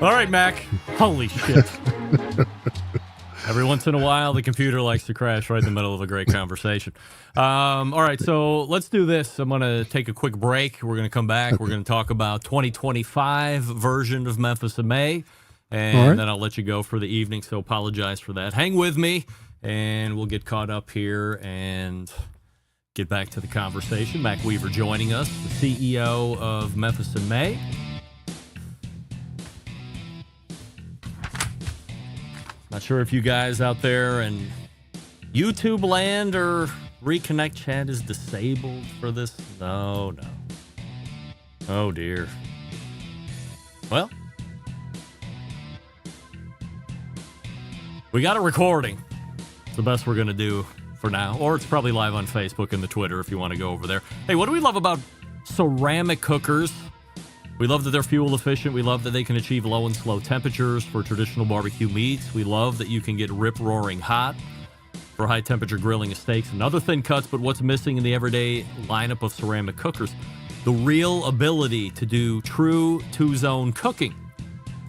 All right, Mac. Holy shit. Every once in a while, the computer likes to crash right in the middle of a great conversation. All right, so let's do this. I'm going to take a quick break. We're going to come back. We're going to talk about 2025 version of Memphis in May, and then I'll let you go for the evening, so apologize for that. Hang with me, and we'll get caught up here and get back to the conversation. Mac Weaver joining us, the CEO of Memphis in May. Not sure if you guys out there in YouTube land or Reconnect chat is disabled for this. No. Oh, dear. Well, we got a recording. It's the best we're going to do for now. Or it's probably live on Facebook and the Twitter if you want to go over there. Hey, what do we love about ceramic cookers? We love that they're fuel efficient. We love that they can achieve low and slow temperatures for traditional barbecue meats. We love that you can get rip-roaring hot for high-temperature grilling of steaks and other thin cuts. But what's missing in the everyday lineup of ceramic cookers? The real ability to do true two-zone cooking.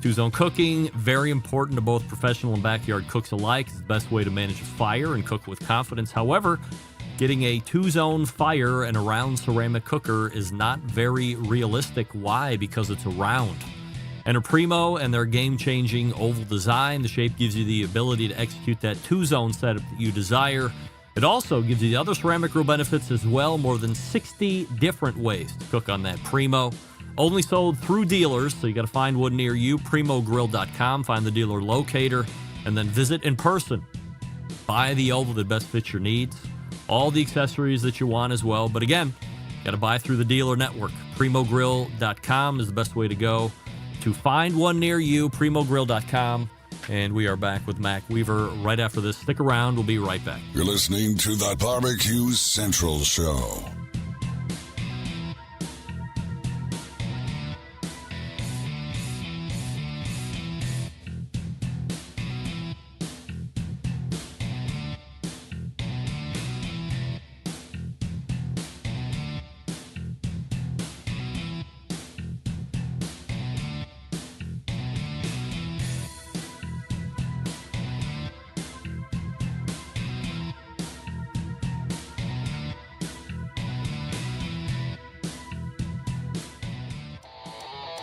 Two-zone cooking, very important to both professional and backyard cooks alike. It's the best way to manage a fire and cook with confidence. However, getting a two-zone fire and a round ceramic cooker is not very realistic. Why? Because it's a round. And a Primo and their game-changing oval design, the shape gives you the ability to execute that two-zone setup that you desire. It also gives you the other ceramic grill benefits as well, more than 60 different ways to cook on that Primo. Only sold through dealers, so you got to find one near you, primogrill.com, find the dealer locator, and then visit in person. Buy the oval that best fits your needs. All the accessories that you want as well. But again, got to buy through the dealer network. primogrill.com is the best way to go to find one near you, primogrill.com. And we are back with Mac Weaver right after this. Stick around. We'll be right back. You're listening to the Barbecue Central Show.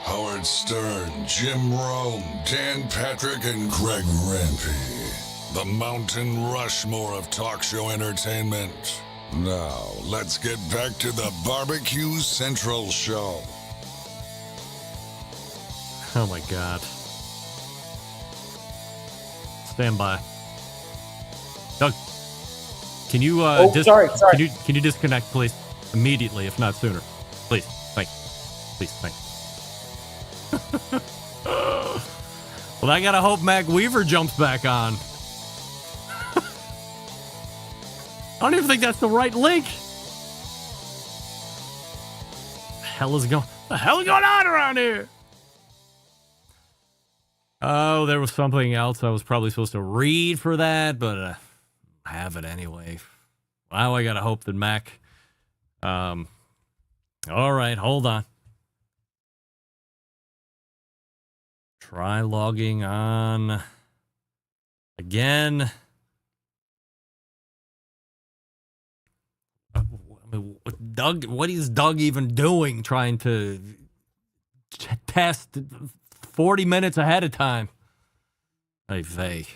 Howard Stern, Jim Rome, Dan Patrick, and Greg Rempe. The Mountain Rushmore of talk show entertainment. Now, let's get back to the Barbecue Central Show. Oh, my God. Stand by. Doug, can you... sorry. Can you disconnect, please? Immediately, if not sooner. Please. Thank you. Please, thank you. Well, I gotta hope Mac Weaver jumps back on. I don't even think that's the right link. The hell is going on around here? Oh, there was something else I was probably supposed to read for that, but I have it anyway. Wow, I gotta hope that Mac. All right, hold on. Try logging on again. What is Doug even doing trying to test 40 minutes ahead of time? Hey, vey.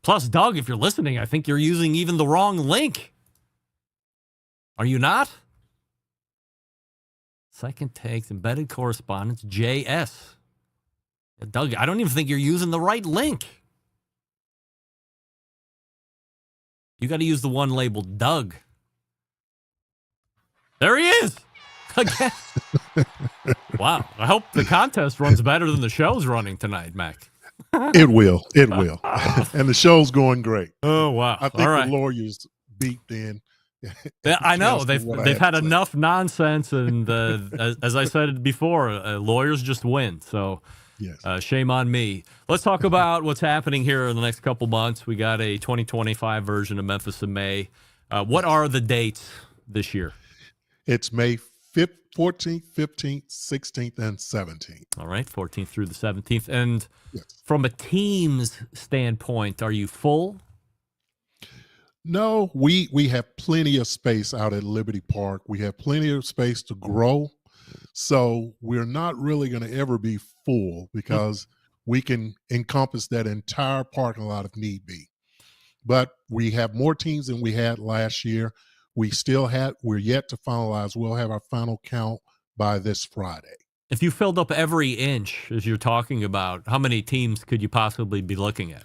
Plus, Doug, if you're listening, I think you're using even the wrong link. Are you not? Second takes, Embedded Correspondents, JS. Doug, I don't even think you're using the right link. You got to use the one labeled Doug. There he is. Again. Wow. I hope the contest runs better than the show's running tonight, Mac. It will. It will. And the show's going great. Oh, wow. I think All the right. lawyers beat in. Yeah, I know they've had to say. enough nonsense, and as I said before, lawyers just win. So, Yes. shame on me. Let's talk about what's happening here in the next couple months. We got a 2025 version of Memphis in May. What are the dates this year? It's May 5th, 14th, 15th, 16th, and 17th. All right, 14th through the 17th. And Yes. from a team's standpoint, are you full? No, we have plenty of space out at Liberty Park. We have plenty of space to grow. So we're not really going to ever be full because we can encompass that entire parking lot if need be. But we have more teams than we had last year. We're yet to finalize. We'll have our final count by this Friday. If you filled up every inch, as you're talking about, how many teams could you possibly be looking at?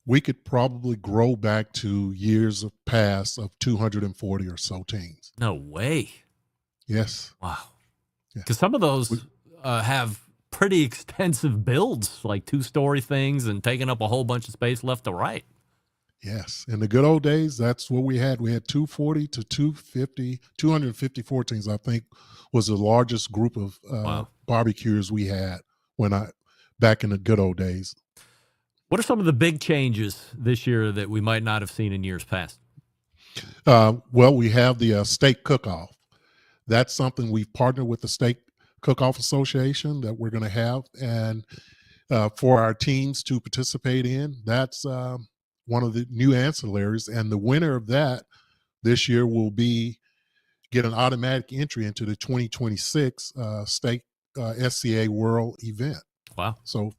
We could probably grow back to years of past of 240 or so teams. No way. Yes. Wow. Yeah. Because some of those have pretty extensive builds, like 2-story things and taking up a whole bunch of space left to right. Yes. In the good old days, that's what we had. We had 240 to 254 teams, I think, was the largest group of barbecuers we had back in the good old days. What are some of the big changes this year that we might not have seen in years past? Well, we have the steak cook-off. That's something we've partnered with the Steak Cook-Off Association that we're going to have, and for our teams to participate in. That's one of the new ancillaries, and the winner of that this year will get an automatic entry into the 2026 Steak SCA World event. Wow! So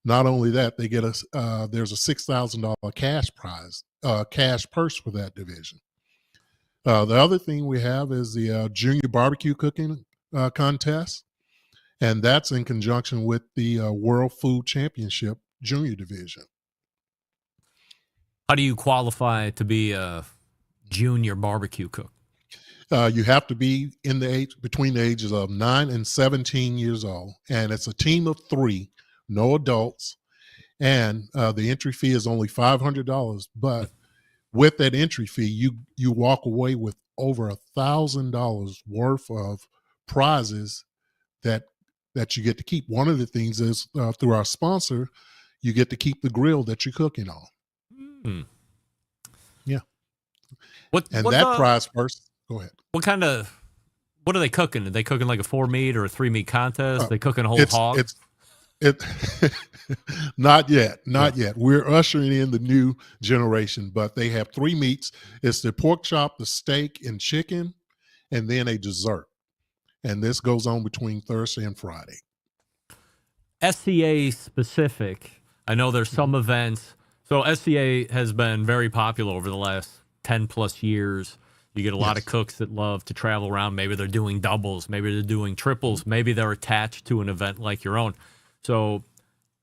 not only that, they get there's a $6,000 cash purse for that division. The other thing we have is the Junior Barbecue Cooking Contest, and that's in conjunction with the World Food Championship Junior Division. How do you qualify to be a junior barbecue cook? You have to be between the ages of 9 and 17 years old, and it's a team of 3, no adults, and the entry fee is only $500. But with that entry fee, you walk away with over $1,000 worth of prizes that you get to keep. One of the things is through our sponsor, you get to keep the grill that you're cooking on. Yeah. Prize first. Go ahead. What are they cooking? Are they cooking like a 4-meat or a 3-meat contest? They cooking a whole hog? Not yet. We're ushering in the new generation, but they have 3 meats. It's the pork chop, the steak, and chicken, and then a dessert. And this goes on between Thursday and Friday. SCA specific, I know there's some events. So SCA has been very popular over the last 10 plus years. You get a lot of cooks that love to travel around. Maybe they're doing doubles. Maybe they're doing triples. Maybe they're attached to an event like your own. So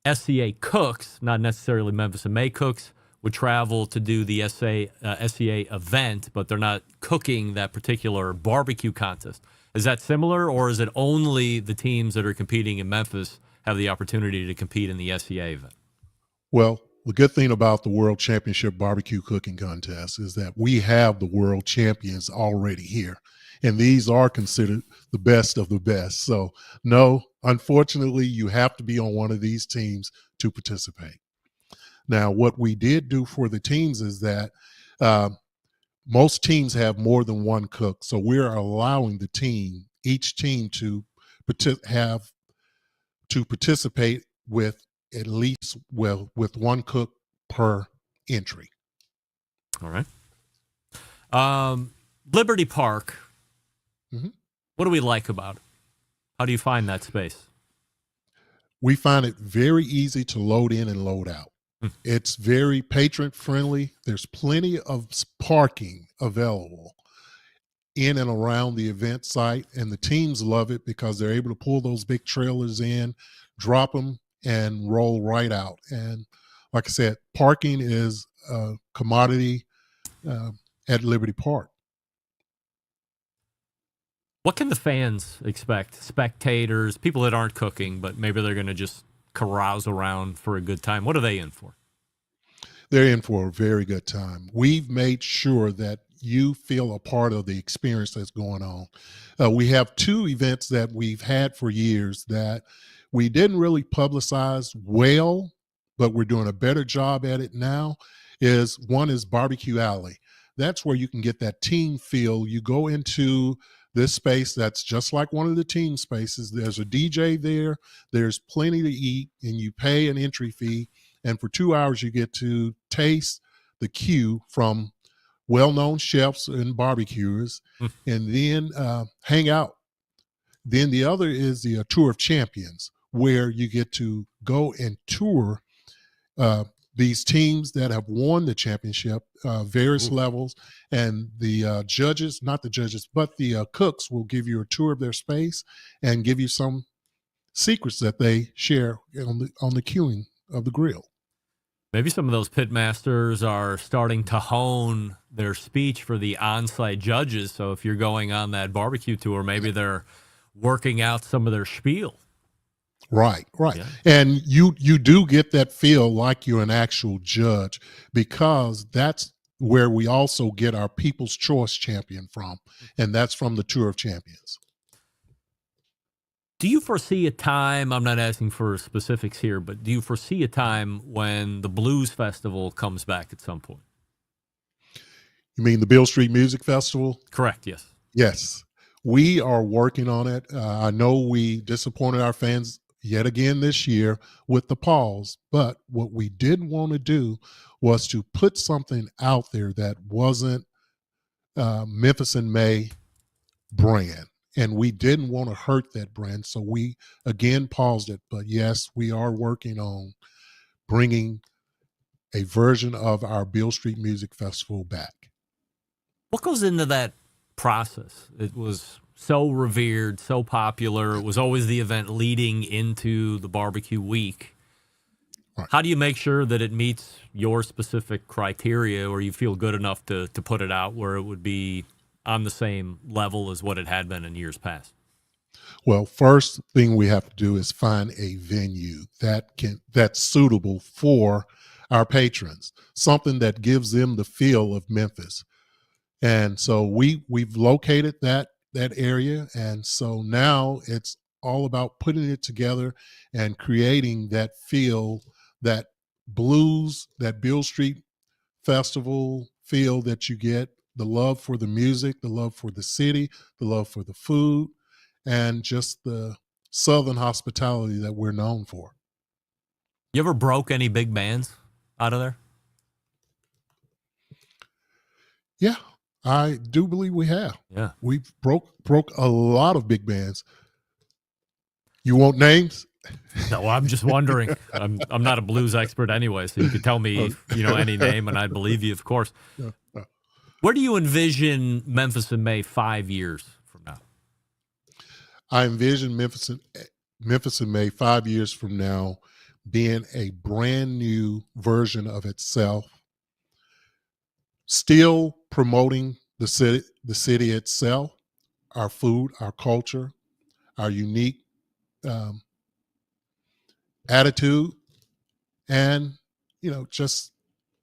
SCA cooks, not necessarily Memphis in May cooks, would travel to do the SCA event, but they're not cooking that particular barbecue contest. Is that similar, or is it only the teams that are competing in Memphis have the opportunity to compete in the SCA event? Well, the good thing about the World Championship Barbecue Cooking Contest is that we have the world champions already here, and these are considered the best of the best. So, no, unfortunately, you have to be on one of these teams to participate. Now, what we did do for the teams is that most teams have more than one cook, so we're allowing each team to participate with at least with one cook per entry. All right. Liberty Park. Mm-hmm. What do we like about it? How do you find that space? We find it very easy to load in and load out. It's very patron friendly. There's plenty of parking available in and around the event site, and the teams love it because they're able to pull those big trailers in, drop them, and roll right out. And like I said, parking is a commodity at Liberty Park. What can the fans expect? Spectators, people that aren't cooking, but maybe they're going to just carouse around for a good time. What are they in for? They're in for a very good time. We've made sure that you feel a part of the experience that's going on. We have two events that we've had for years that we didn't really publicize well, but we're doing a better job at it now. One is Barbecue Alley. That's where you can get that team feel. You go into this space that's just like one of the team spaces. There's a DJ there. There's plenty to eat, and you pay an entry fee. And for 2 hours, you get to taste the Q from well-known chefs and barbecuers, and then hang out. Then the other is the Tour of Champions, where you get to go and tour these teams that have won the championship, various levels, and the judges, not the judges, but the cooks will give you a tour of their space and give you some secrets that they share on the queuing of the grill. Maybe some of those pit masters are starting to hone their speech for the on-site judges. So if you're going on that barbecue tour, maybe they're working out some of their spiel. Right. Yeah. And you do get that feel like you're an actual judge, because that's where we also get our People's Choice champion from, and that's from the Tour of Champions. Do you foresee a time, I'm not asking for specifics here, but do you foresee a time when the Blues Festival comes back at some point? You mean the Beale Street Music Festival? Correct, yes. Yes. We are working on it. I know we disappointed our fans yet again this year with the pause, but what we didn't want to do was to put something out there that wasn't Memphis in May brand. And we didn't want to hurt that brand. So we, again, paused it. But yes, we are working on bringing a version of our Beale Street Music Festival back. What goes into that process? It was so revered, so popular. It was always the event leading into the barbecue week. Right. How do you make sure that it meets your specific criteria, or you feel good enough to put it out where it would be on the same level as what it had been in years past? Well, first thing we have to do is find a venue that's suitable for our patrons, something that gives them the feel of Memphis. And so we've located that area, and so now it's all about putting it together and creating that feel, that blues, that Beale Street Festival feel that you get. The love for the music, the love for the city, the love for the food, and just the Southern hospitality that we're known for. You ever broke any big bands out of there? Yeah, I do believe we have. Yeah. We've broke a lot of big bands. You want names? No, I'm just wondering. I'm not a blues expert anyway, so you could tell me, any name, and I'd believe you, of course. Yeah. Where do you envision Memphis in May 5 years from now? I envision Memphis in May 5 years from now being a brand new version of itself, still promoting the city itself, our food, our culture, our unique attitude, and just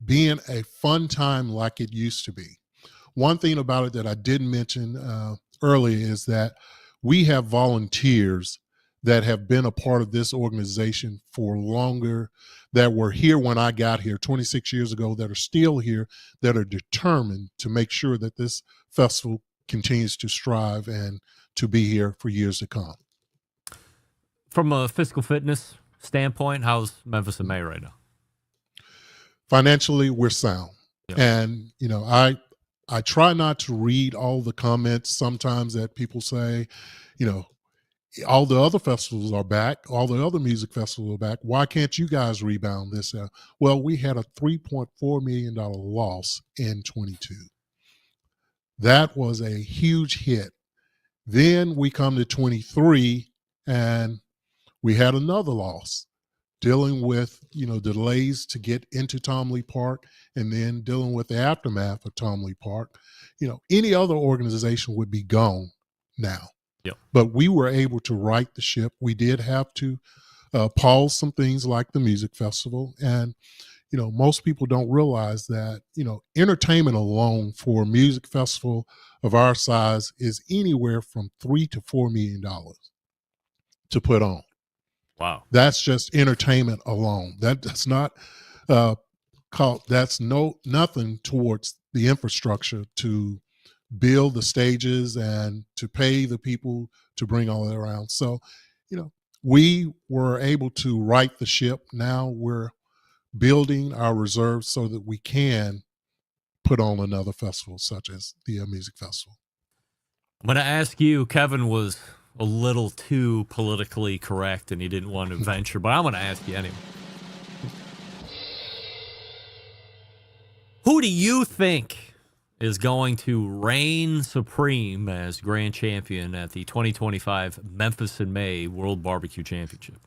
being a fun time like it used to be. One thing about it that I didn't mention earlier is that we have volunteers that have been a part of this organization for longer, that were here when I got here 26 years ago, that are still here, that are determined to make sure that this festival continues to strive and to be here for years to come. From a physical fitness standpoint, how's Memphis in May right now? Financially, we're sound. Yep. And, I try not to read all the comments sometimes that people say, all the other festivals are back, all the other music festivals are back. Why can't you guys rebound this? Well, we had a $3.4 million loss in 22. That was a huge hit. Then we come to 23 and we had another loss, dealing with, delays to get into Tom Lee Park, and then dealing with the aftermath of Tom Lee Park. Any other organization would be gone now. Yep. But we were able to right the ship. We did have to pause some things like the music festival. And, most people don't realize that, entertainment alone for a music festival of our size is anywhere from $3 to $4 million to put on. Wow. That's just entertainment alone. That's not nothing towards the infrastructure to build the stages and to pay the people to bring all that around. So, we were able to right the ship. Now we're building our reserves so that we can put on another festival such as the music festival. I'm going to ask you, Kevin was a little too politically correct and he didn't want to venture, but I'm going to ask you anyway. Who do you think is going to reign supreme as grand champion at the 2025 Memphis in May World Barbecue Championship?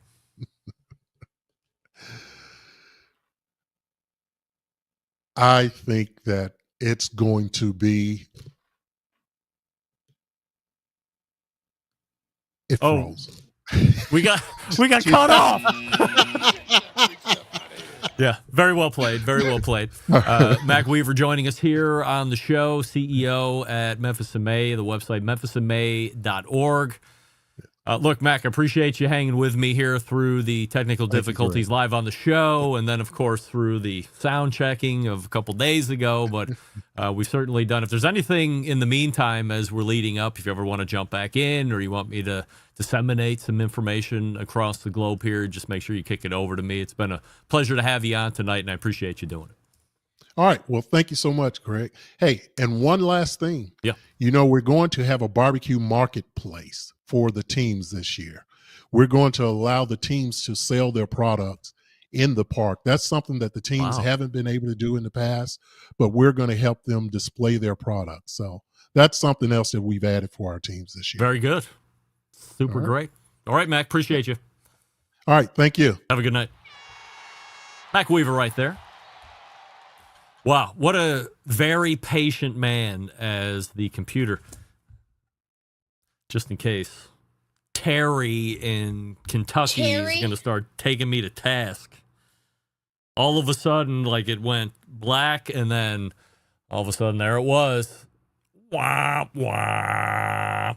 I think that it's going to be froze. We got cut off. Yeah, very well played. Very well played. Mac Weaver joining us here on the show, CEO at Memphis in May, the website memphisinmay.org. Look, Mac, I appreciate you hanging with me here through the technical difficulties live on the show, and then, of course, through the sound checking of a couple days ago. But we've certainly done. If there's anything in the meantime as we're leading up, if you ever want to jump back in or you want me to disseminate some information across the globe here, just make sure you kick it over to me. It's been a pleasure to have you on tonight, and I appreciate you doing it. All right. Well, thank you so much, Greg. Hey, and one last thing. Yeah. We're going to have a barbecue marketplace for the teams this year. We're going to allow the teams to sell their products in the park. That's something that the teams haven't been able to do in the past, but we're going to help them display their products. So that's something else that we've added for our teams this year. Very good. Super great. All right, Mac. Appreciate you. All right. Thank you. Have a good night. Mac Weaver right there. Wow, what a very patient man as the computer. Just in case Terry in Kentucky is going to start taking me to task. All of a sudden, like, it went black, and then all of a sudden there it was. Wah, wah.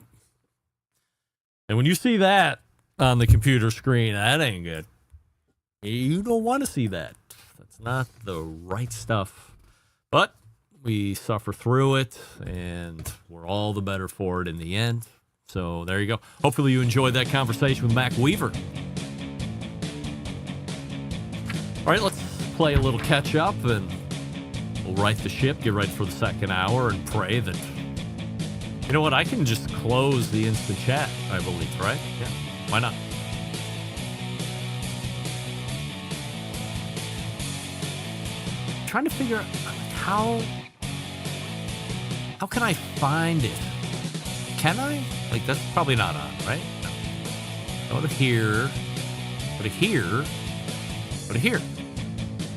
And when you see that on the computer screen, that ain't good. You don't want to see that. That's not the right stuff. But we suffer through it, and we're all the better for it in the end. So there you go. Hopefully you enjoyed that conversation with Mac Weaver. All right, let's play a little catch-up, and we'll right the ship, get ready for the second hour, and pray that... You know what? I can just close the instant chat, I believe, right? Yeah, why not? I'm trying to figure out how can I find it? Can I? Like, that's probably not on, right? No. Go to here. Go to here. Go to here.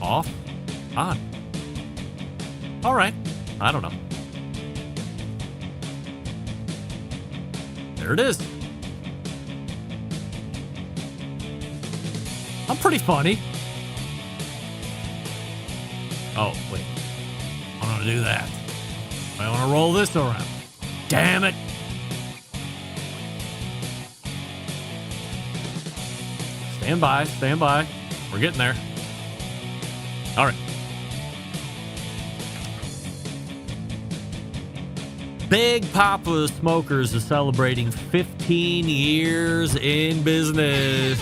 Off. On. All right. I don't know. There it is. I'm pretty funny. Oh, wait. I want to do that. I want to roll this around. Damn it. Stand by. Stand by. We're getting there. All right. Big Papa Smokers is celebrating 15 years in business.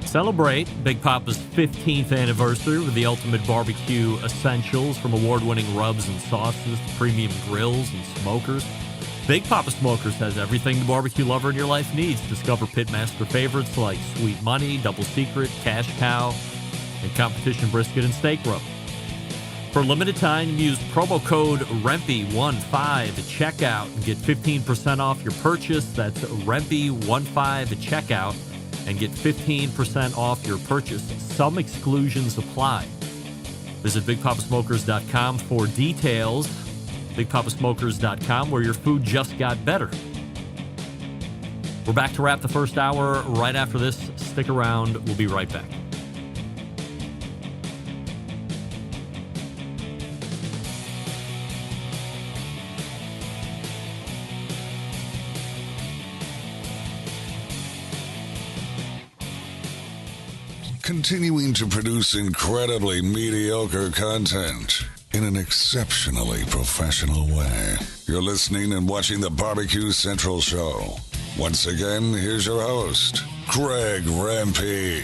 Celebrate Big Papa's 15th anniversary with the ultimate barbecue essentials, from award-winning rubs and sauces to premium grills and smokers. Big Papa Smokers has everything the barbecue lover in your life needs. Discover pitmaster favorites like Sweet Money, Double Secret, Cash Cow, and competition brisket and steak rub. For a limited time, use promo code REMPY15 at checkout and get 15% off your purchase. That's REMPY15 at checkout and get 15% off your purchase. Some exclusions apply. Visit BigPapaSmokers.com for details. BigPapaSmokers.com, where your food just got better. We're back to wrap the first hour right after this. Stick around. We'll be right back. Continuing to produce incredibly mediocre content in an exceptionally professional way. You're listening and watching the Barbecue Central Show. Once again, here's your host, Greg Rempe.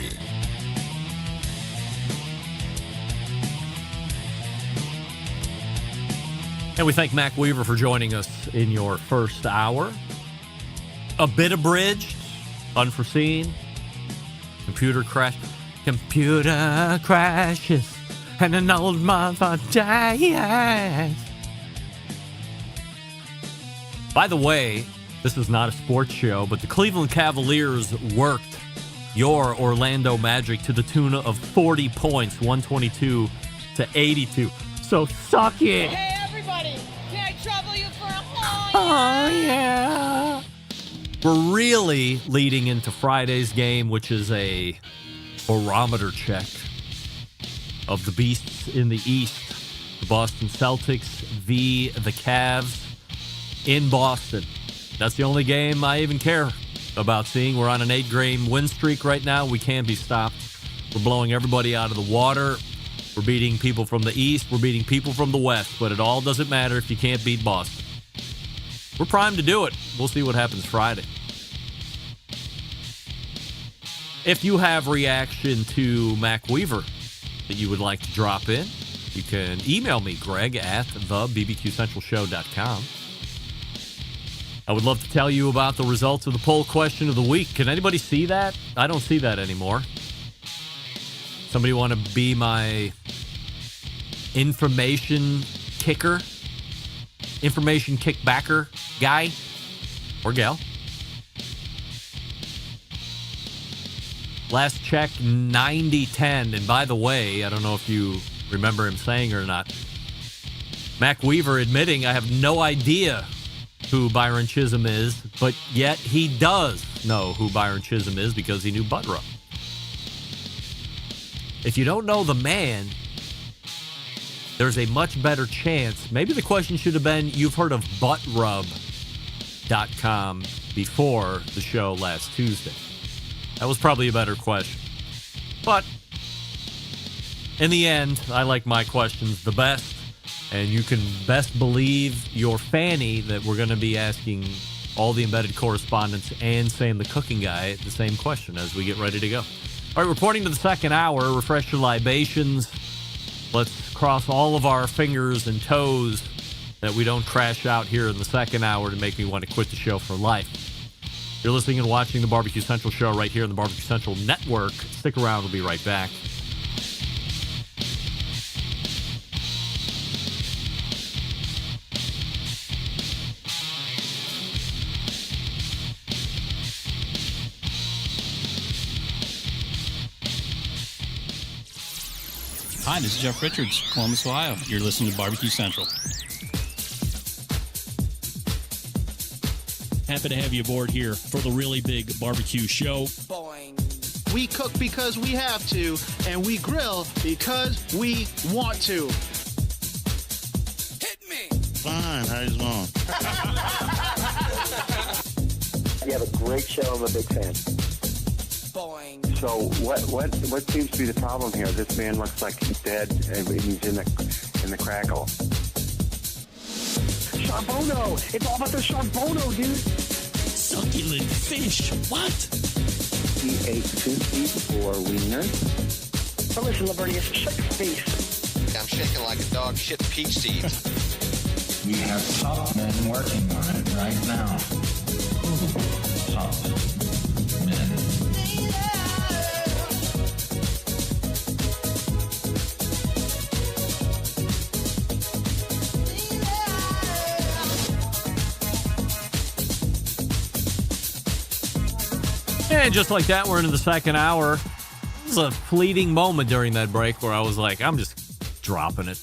And we thank Mac Weaver for joining us in your first hour. A bit abridged, unforeseen, computer crashes, and an old mother dies. By the way, this is not a sports show, but the Cleveland Cavaliers worked your Orlando Magic to the tune of 40 points, 122 to 82. So suck it. Hey, everybody, can I trouble you for a Oh, yeah. We're really leading into Friday's game, which is a barometer check of the beasts in the East. The Boston Celtics v. the Cavs in Boston. That's the only game I even care about seeing. We're on an 8-game win streak right now. We can't be stopped. We're blowing everybody out of the water. We're beating people from the East. We're beating people from the West. But it all doesn't matter if you can't beat Boston. We're primed to do it. We'll see what happens Friday. If you have reaction to Mac Weaver that you would like to drop in, you can email me, Greg, at thebbqcentralshow.com. I would love to tell you about the results of the poll question of the week. Can anybody see that? I don't see that anymore. Somebody want to be my information kicker? Information kickbacker guy or gal? Last check, 90-10. And by the way, I don't know if you remember him saying or not, Mac Weaver admitting, I have no idea who Byron Chisholm is, but yet he does know who Byron Chisholm is because he knew Butt Rub. If you don't know the man, there's a much better chance. Maybe the question should have been, you've heard of buttrub.com before the show last Tuesday. That was probably a better question. But in the end, I like my questions the best. And you can best believe your fanny that we're going to be asking all the embedded correspondents and Sam the cooking guy the same question as we get ready to go. All right, reporting to the second hour, refresh your libations. Let's cross all of our fingers and toes that we don't crash out here in the second hour to make me want to quit the show for life. You're listening and watching the Barbecue Central show right here on the Barbecue Central Network. Stick around. We'll be right back. Hi, this is Jeff Richards, Columbus, Ohio. You're listening to Barbecue Central. Happy to have you aboard here for the really big barbecue show. We cook because we have to, and we grill because we want to. Hit me! Fine, how you doing? You have a great show. I'm a big fan. Boing. So what seems to be the problem here? This man looks like he's dead, and he's in the crackle. Charbono! It's all about the charbono, dude! Succulent fish. What? He ate 2 feet for wiener. Oh, listen, Liberty, shut your face. I'm shaking like a dog shit peach seeds. We have top men working on it right now. Top men. And just like that, we're into the second hour. This was a fleeting moment during that break where I was like, I'm just dropping it.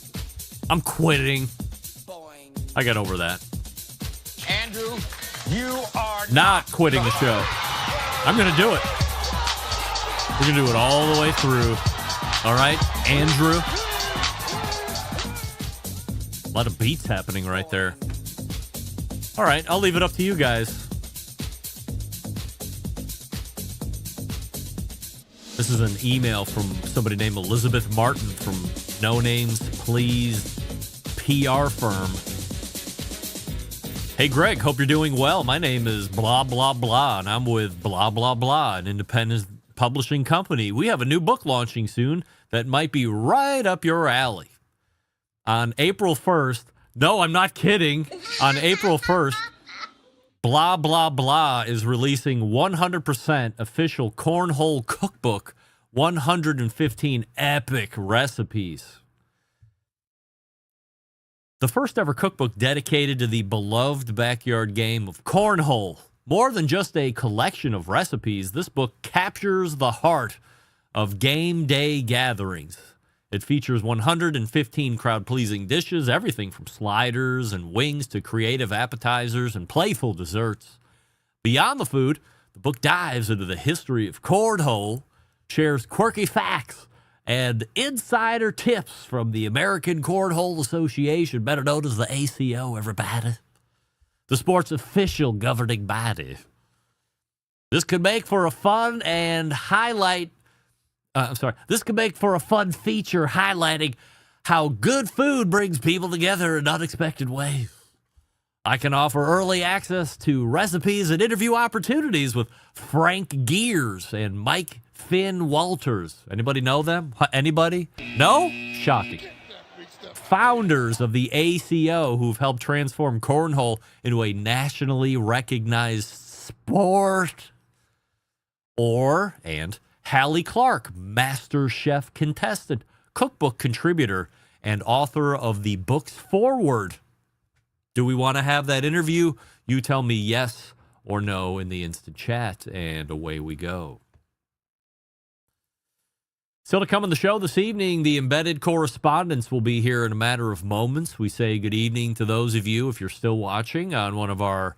I'm quitting. Boing. I got over that. Andrew, You are not quitting the show. I'm going to do it. We're going to do it all the way through. All right, Andrew. A lot of beats happening right there. All right, I'll leave it up to you guys. This is an email from somebody named Elizabeth Martin from No Names Please PR firm. Hey, Greg, hope you're doing well. My name is blah, blah, blah, and I'm with blah, blah, blah, an independent publishing company. We have a new book launching soon that might be right up your alley. On April 1st, no, I'm not kidding. On April 1st, blah, blah, blah is releasing 100% official cornhole cookbook, 115 epic recipes. The first ever cookbook dedicated to the beloved backyard game of cornhole. More than just a collection of recipes, this book captures the heart of game day gatherings. It features 115 crowd-pleasing dishes, everything from sliders and wings to creative appetizers and playful desserts. Beyond the food, the book dives into the history of cornhole, shares quirky facts, and insider tips from the American Cornhole Association, better known as the ACO, everybody. The sport's official governing body. This could make for a fun and This could make for a fun feature highlighting how good food brings people together in unexpected ways. I can offer early access to recipes and interview opportunities with Frank Gears and Mike Finn Walters. Anybody know them? Anybody? No? Shocking. Founders of the ACO who've helped transform cornhole into a nationally recognized sport. And Hallie Clark, Master Chef contestant, cookbook contributor, and author of the book's foreword. Do we want to have that interview? You tell me yes or no in the instant chat, and away we go. Still to come on the show this evening, the Embedded Correspondents will be here in a matter of moments. We say good evening to those of you, if you're still watching on one of our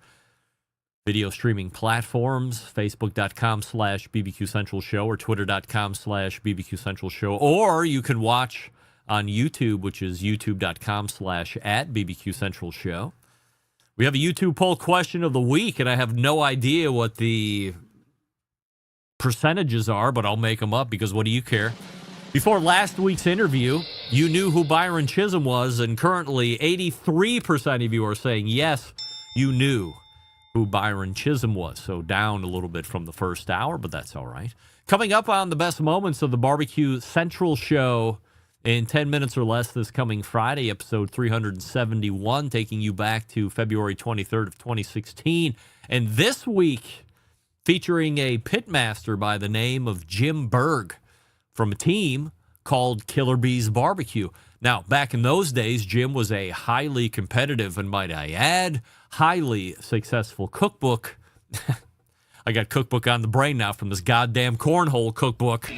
video streaming platforms, facebook.com/BBQ Central Show or twitter.com/BBQ Central Show. Or you can watch on YouTube, which is youtube.com/@BBQ Central Show. We have a YouTube poll question of the week, and I have no idea what the percentages are, but I'll make them up because what do you care? Before last week's interview, you knew who Byron Chisholm was, and currently 83% of you are saying yes, you knew who Byron Chisholm was. So down a little bit from the first hour, but that's all right. Coming up on the best moments of the Barbecue Central Show in 10 minutes or less this coming Friday, episode 371, taking you back to February 23rd of 2016. And this week, featuring a pitmaster by the name of Jim Berg from a team called Killer Bees Barbecue. Now, back in those days, Jim was a highly competitive, and might I add, highly successful cookbook. I got cookbook on the brain now from this goddamn cornhole cookbook.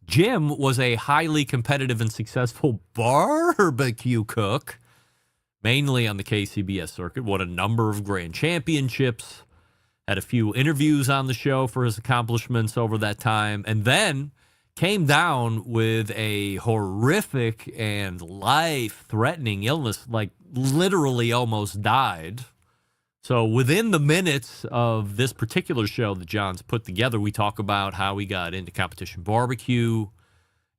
Jim was a highly competitive and successful barbecue cook, mainly on the KCBS circuit, won a number of grand championships, had a few interviews on the show for his accomplishments over that time, and then came down with a horrific and life-threatening illness, like literally almost died. So within the minutes of this particular show that John's put together, we talk about how he got into competition barbecue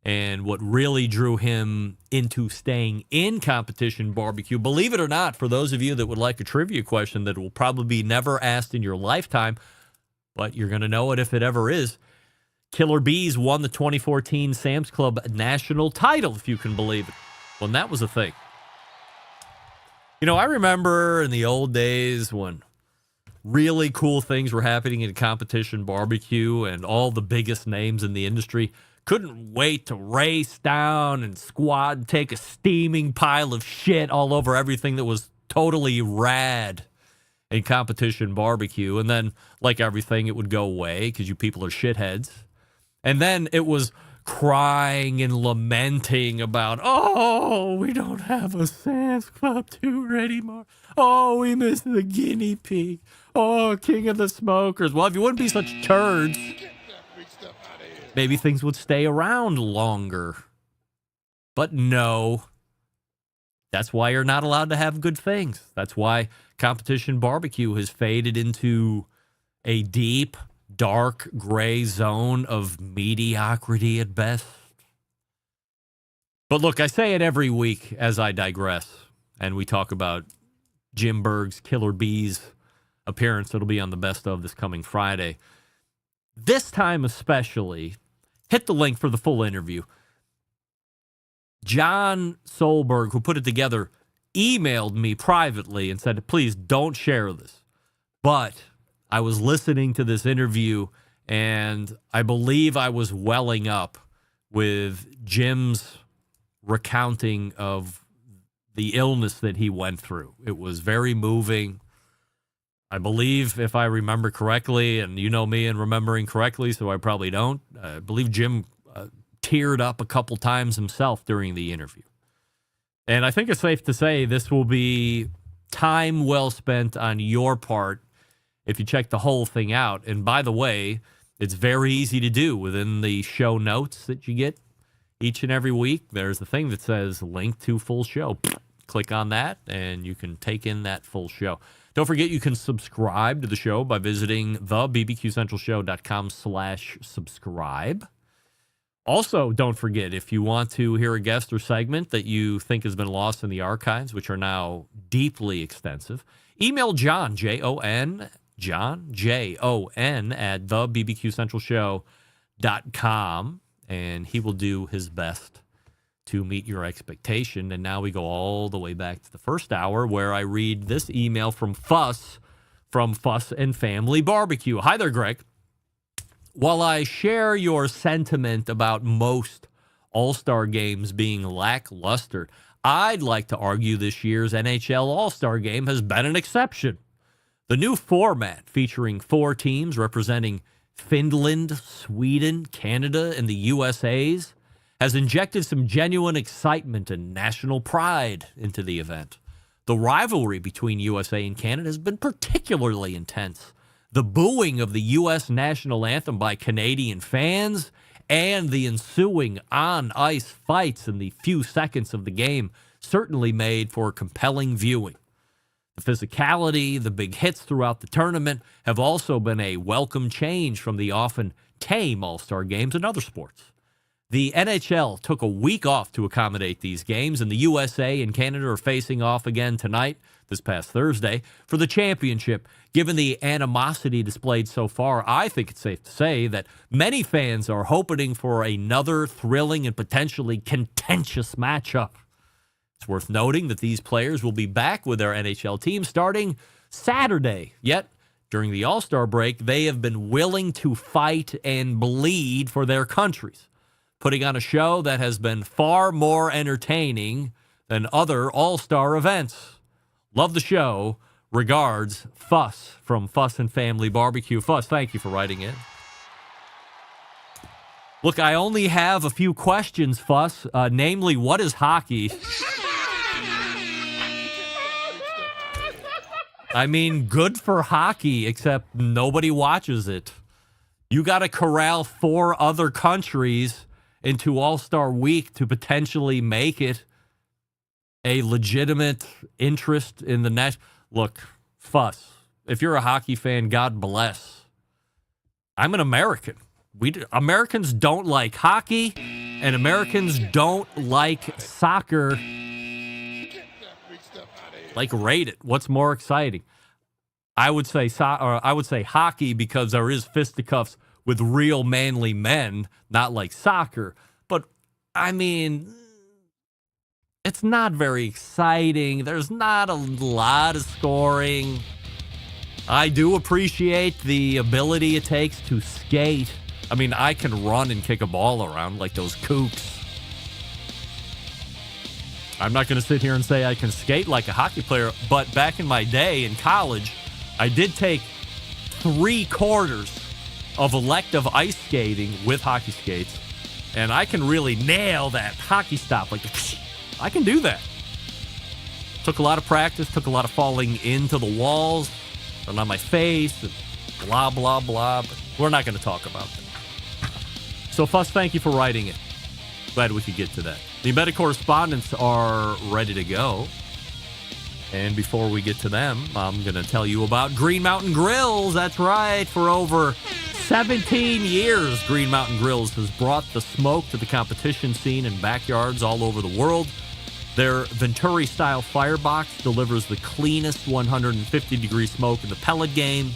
and what really drew him into staying in competition barbecue. Believe it or not, for those of you that would like a trivia question that will probably be never asked in your lifetime, but you're going to know it if it ever is, Killer Bees won the 2014 Sam's Club national title, if you can believe it. Well, that was a thing. You know, I remember in the old days when really cool things were happening in competition barbecue and all the biggest names in the industry couldn't wait to race down and squat and take a steaming pile of shit all over everything that was totally rad in competition barbecue. And then, like everything, it would go away because you people are shitheads. And then it was crying and lamenting about, oh, we don't have a Sam's Club tour anymore. Oh, we miss the guinea pig. Oh, King of the Smokers. Well, if you wouldn't be such turds, maybe things would stay around longer. But no. That's why you're not allowed to have good things. That's why competition barbecue has faded into a deep, dark, gray zone of mediocrity at best. But look, I say it every week as I digress, and we talk about Jim Berg's Killer Bees appearance that'll be on the Best of this coming Friday. This time especially, hit the link for the full interview. Jon Solberg, who put it together, emailed me privately and said, please don't share this. But I was listening to this interview, and I believe I was welling up with Jim's recounting of the illness that he went through. It was very moving. I believe, if I remember correctly, and you know me and remembering correctly, so I probably don't, I believe Jim teared up a couple times himself during the interview. And I think it's safe to say this will be time well spent on your part if you check the whole thing out. And by the way, it's very easy to do within the show notes that you get each and every week. There's a thing that says link to full show. Click on that and you can take in that full show. Don't forget you can subscribe to the show by visiting thebbqcentralshow.com/subscribe. Also, don't forget, if you want to hear a guest or segment that you think has been lost in the archives, which are now deeply extensive, email Jon, Jon, Jon, at thebbqcentralshow.com, and he will do his best to meet your expectation. And now we go all the way back to the first hour where I read this email from Fuss and Family Barbecue. Hi there, Greg. While I share your sentiment about most All-Star games being lackluster, I'd like to argue this year's NHL All-Star game has been an exception. The new format featuring 4 teams representing Finland, Sweden, Canada, and the USA's has injected some genuine excitement and national pride into the event. The rivalry between USA and Canada has been particularly intense. The booing of the U.S. national anthem by Canadian fans and the ensuing on-ice fights in the few seconds of the game certainly made for compelling viewing. The physicality, the big hits throughout the tournament have also been a welcome change from the often tame All-Star games in other sports. The NHL took a week off to accommodate these games, and the USA and Canada are facing off again tonight, this past Thursday, for the championship. Given the animosity displayed so far, I think it's safe to say that many fans are hoping for another thrilling and potentially contentious matchup. It's worth noting that these players will be back with their NHL team starting Saturday. Yet, during the All-Star break, they have been willing to fight and bleed for their countries, putting on a show that has been far more entertaining than other All-Star events. Love the show. Regards, Fuss from Fuss and Family Barbecue. Fuss, thank you for writing in. Look, I only have a few questions, Fuss. Namely, what is hockey? I mean, good for hockey, except nobody watches it. You got to corral 4 other countries into All-Star Week to potentially make it a legitimate interest in the national. Look, Fuss, if you're a hockey fan, God bless. I'm an American. Americans don't like hockey, and Americans don't like soccer. Like, rate it. What's more exciting? I would say hockey because there is fisticuffs with real manly men, not like soccer. But I mean, it's not very exciting. There's not a lot of scoring. I do appreciate the ability it takes to skate. I mean, I can run and kick a ball around like those kooks. I'm not going to sit here and say I can skate like a hockey player, but back in my day in college, I did take 3/4 of elective ice skating with hockey skates And I can really nail that hockey stop. Like, I can do that. Took a lot of practice, took a lot of falling into the walls, and on my face, and blah, blah, blah. But we're not going to talk about that. So, Fuss, thank you for writing it. Glad we could get to that. The Embedded Correspondents are ready to go. And before we get to them, I'm going to tell you about Green Mountain Grills. That's right. For over 17 years, Green Mountain Grills has brought the smoke to the competition scene in backyards all over the world. Their Venturi-style firebox delivers the cleanest 150-degree smoke in the pellet game.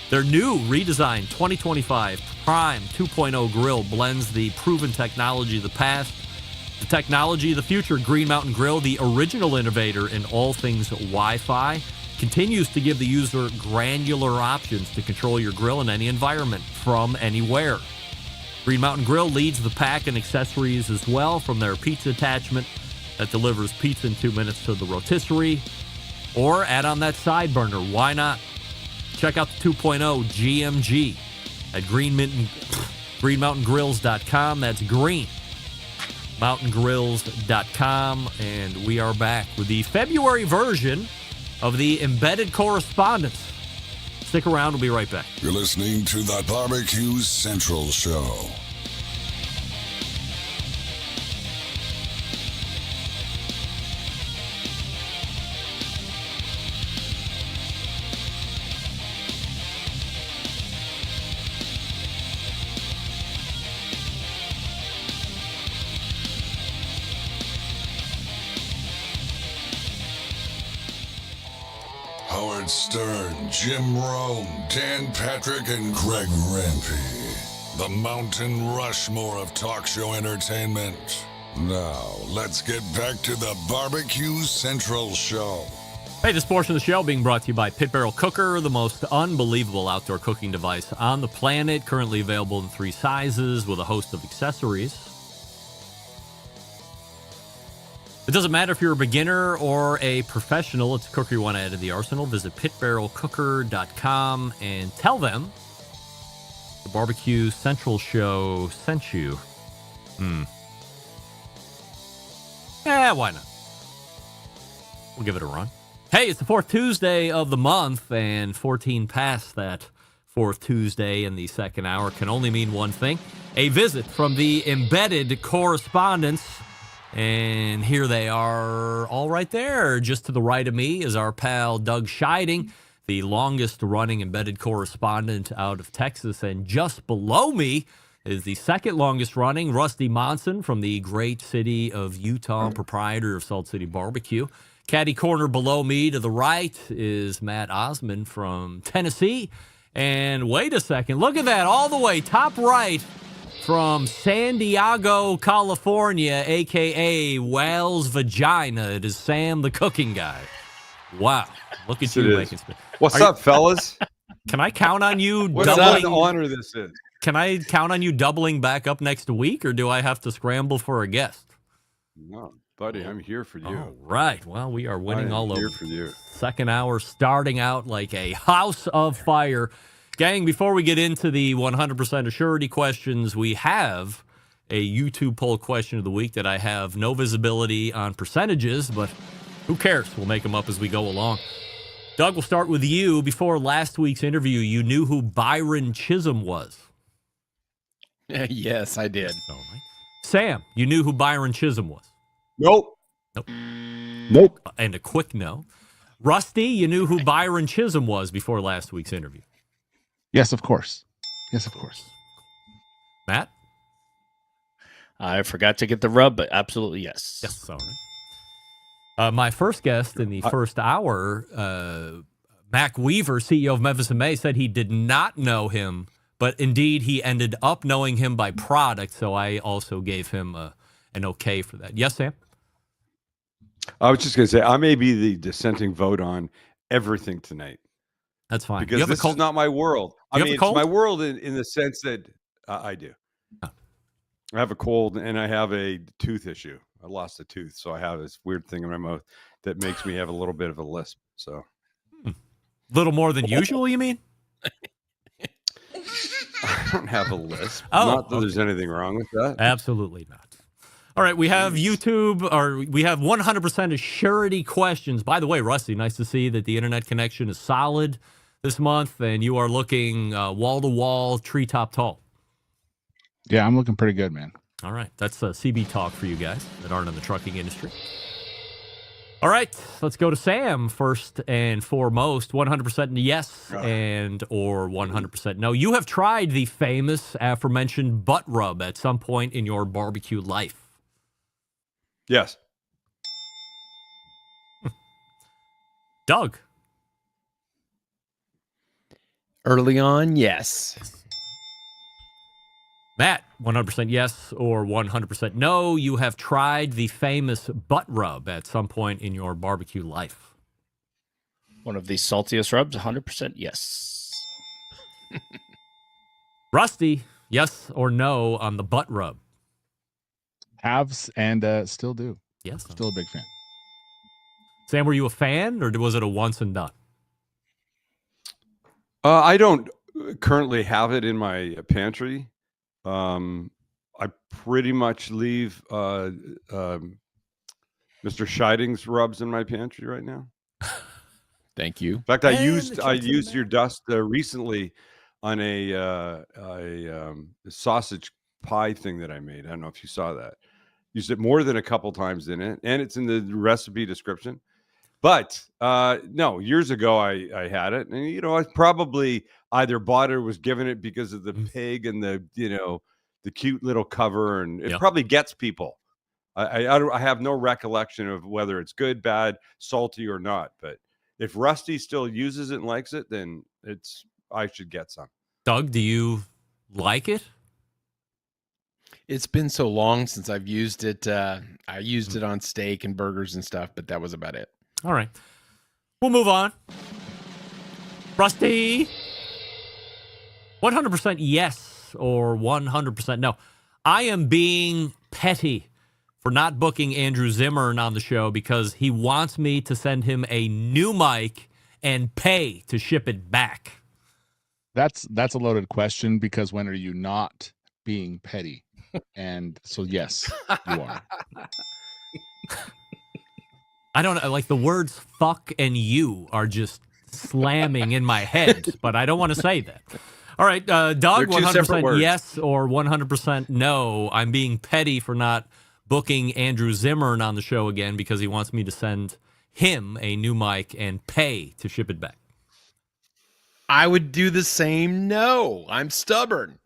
Their new redesigned 2025 Prime 2.0 grill blends the proven technology of the past, the technology of the future. Green Mountain Grill, the original innovator in all things Wi-Fi, continues to give the user granular options to control your grill in any environment from anywhere. Green Mountain Grill leads the pack in accessories as well, from their pizza attachment that delivers pizza in 2 minutes to the rotisserie, or add on that side burner. Why not? Check out the 2.0 GMG at greenmountaingrills.com. That's greenmountaingrills.com. And we are back with the February version of the Embedded Correspondents. Stick around. We'll be right back. You're listening to the BBQ Central Show. Howard Stern, Jim Rome, Dan Patrick, and Greg Rempe. The Mountain Rushmore of talk show entertainment. Now, let's get back to the BBQ Central Show. Hey, this portion of the show being brought to you by Pit Barrel Cooker, the most unbelievable outdoor cooking device on the planet. Currently available in 3 sizes with a host of accessories. It doesn't matter if you're a beginner or a professional. It's a cooker you want to add to the arsenal. Visit pitbarrelcooker.com and tell them the BBQ Central Show sent you. Yeah, why not? We'll give it a run. Hey, it's the 4th Tuesday of the month, and 14 past that 4th Tuesday in the second hour can only mean one thing. A visit from the Embedded Correspondents. And here they are, all right there. Just to the right of me is our pal Doug Scheiding, the longest-running embedded correspondent out of Texas. And just below me is the second longest-running Rusty Monson from the great city of Utah, proprietor of Salt City Barbecue. Caddy corner below me to the right is Matt Osmond from Tennessee. And wait a second, look at that, all the way top right, from San Diego, California, a.k.a. Whale's Vagina, it is Sam the Cooking Guy. Wow. Look at you making spit. What's up, fellas? Can I count on you what doubling? an honor this is. Can I count on you doubling back up next week, or do I have to scramble for a guest? No, buddy, I'm here for you. All right. Well, we are winning all over. Here for you. Second hour starting out like a house of fire. Gang, before we get into the 100% Assurity questions, we have a YouTube poll question of the week that I have no visibility on percentages, but who cares? We'll make them up as we go along. Doug, we'll start with you. Before last week's interview, you knew who Byron Chisholm was. Yes, I did. All right. Sam, you knew who Byron Chisholm was. Nope. Nope. And a quick no. Rusty, you knew who Byron Chisholm was before last week's interview. Yes, of course. Yes, of course. Matt? I forgot to get the rub, but absolutely yes. Yes, all right. My first guest in the first hour, Mac Weaver, CEO of Memphis & May, said he did not know him, but indeed he ended up knowing him by product, so I also gave him an okay for that. Yes, Sam? I was just going to say, I may be the dissenting vote on everything tonight. That's fine. Because this is not my world. I mean, it's my world in the sense that I do. Oh. I have a cold and I have a tooth issue. I lost a tooth, so I have this weird thing in my mouth that makes me have a little bit of a lisp. So, little more than usual, you mean? I don't have a list. Oh, Not that there's anything wrong with that. Absolutely not. All right, we have YouTube, or we have 100% Assurity questions. By the way, Rusty, nice to see that the internet connection is solid this month, and you are looking wall-to-wall, treetop tall. Yeah, I'm looking pretty good, man. All right, that's CB talk for you guys that aren't in the trucking industry. All right, let's go to Sam first and foremost. 100% yes and or 100% no. You have tried the famous aforementioned butt rub at some point in your barbecue life. Yes. Doug. Early on, yes. Matt, 100% yes or 100% no. You have tried the famous butt rub at some point in your barbecue life. One of the saltiest rubs, 100% yes. Rusty, yes or no on the butt rub? Haves and still do. Yes. Still a big fan. Sam, were you a fan or was it a once and done? I don't currently have it in my pantry. I pretty much leave Mr. Scheiding's rubs in my pantry right now. Thank you. In fact, I used your dust recently on a sausage pie thing that I made. I don't know if you saw that. Used it more than a couple times in it, and it's in the recipe description. But no, years ago I had it, and I probably either bought it or was given it because of the pig and the cute little cover, and it probably gets people. I have no recollection of whether it's good, bad, salty, or not. But if Rusty still uses it and likes it, then I should get some. Doug, do you like it? It's been so long since I've used it. I used it on steak and burgers and stuff, but that was about it. All right. We'll move on. Rusty, 100% yes or 100% no. I am being petty for not booking Andrew Zimmern on the show because he wants me to send him a new mic and pay to ship it back. That's a loaded question because when are you not being petty? And so, yes, you are. I don't know. Like the words fuck and you are just slamming in my head, but I don't want to say that. All right, Doug, 100% yes or 100% no. I'm being petty for not booking Andrew Zimmern on the show again because he wants me to send him a new mic and pay to ship it back. I would do the same. No, I'm stubborn.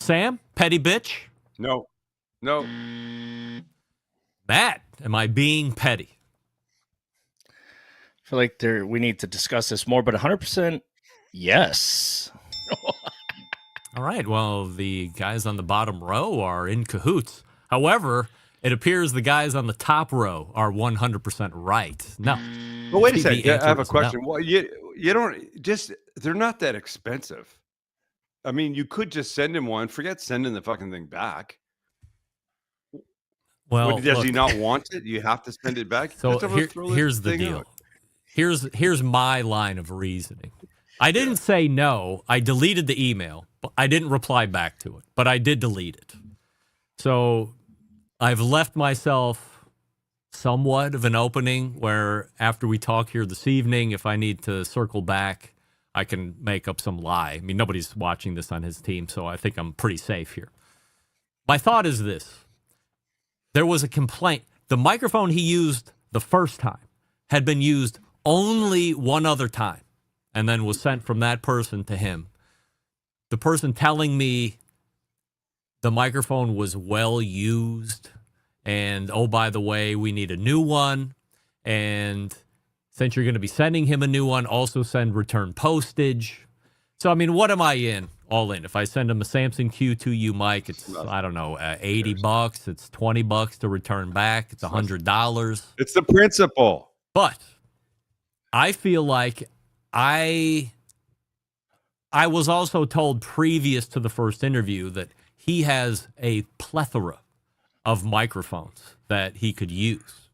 Sam, petty bitch? No. Matt, am I being petty? I feel like we need to discuss this more, but 100% yes. All right, well, the guys on the bottom row are in cahoots. However, it appears the guys on the top row are 100% right. No. But wait a second. I have a question. No. Well, you don't just, they're not that expensive. I mean, you could just send him one. Forget sending the fucking thing back. Well, does he not want it? You have to send it back. So here's the deal. Out. Here's my line of reasoning. I didn't say no. I deleted the email, but I didn't reply back to it. But I did delete it. So I've left myself somewhat of an opening where after we talk here this evening, if I need to circle back, I can make up some lie. I mean, nobody's watching this on his team, so I think I'm pretty safe here. My thought is this. There was a complaint. The microphone he used the first time had been used only one other time and then was sent from that person to him. The person telling me the microphone was well used and, oh, by the way, we need a new one. And since you're going to be sending him a new one, also send return postage. So, I mean, what am I in? All in. If I send him a Samson Q2U mic, it's, I don't know, $80. It's $20 to return back. It's $100. It's the principle. But I feel like I was also told previous to the first interview that he has a plethora of microphones that he could use.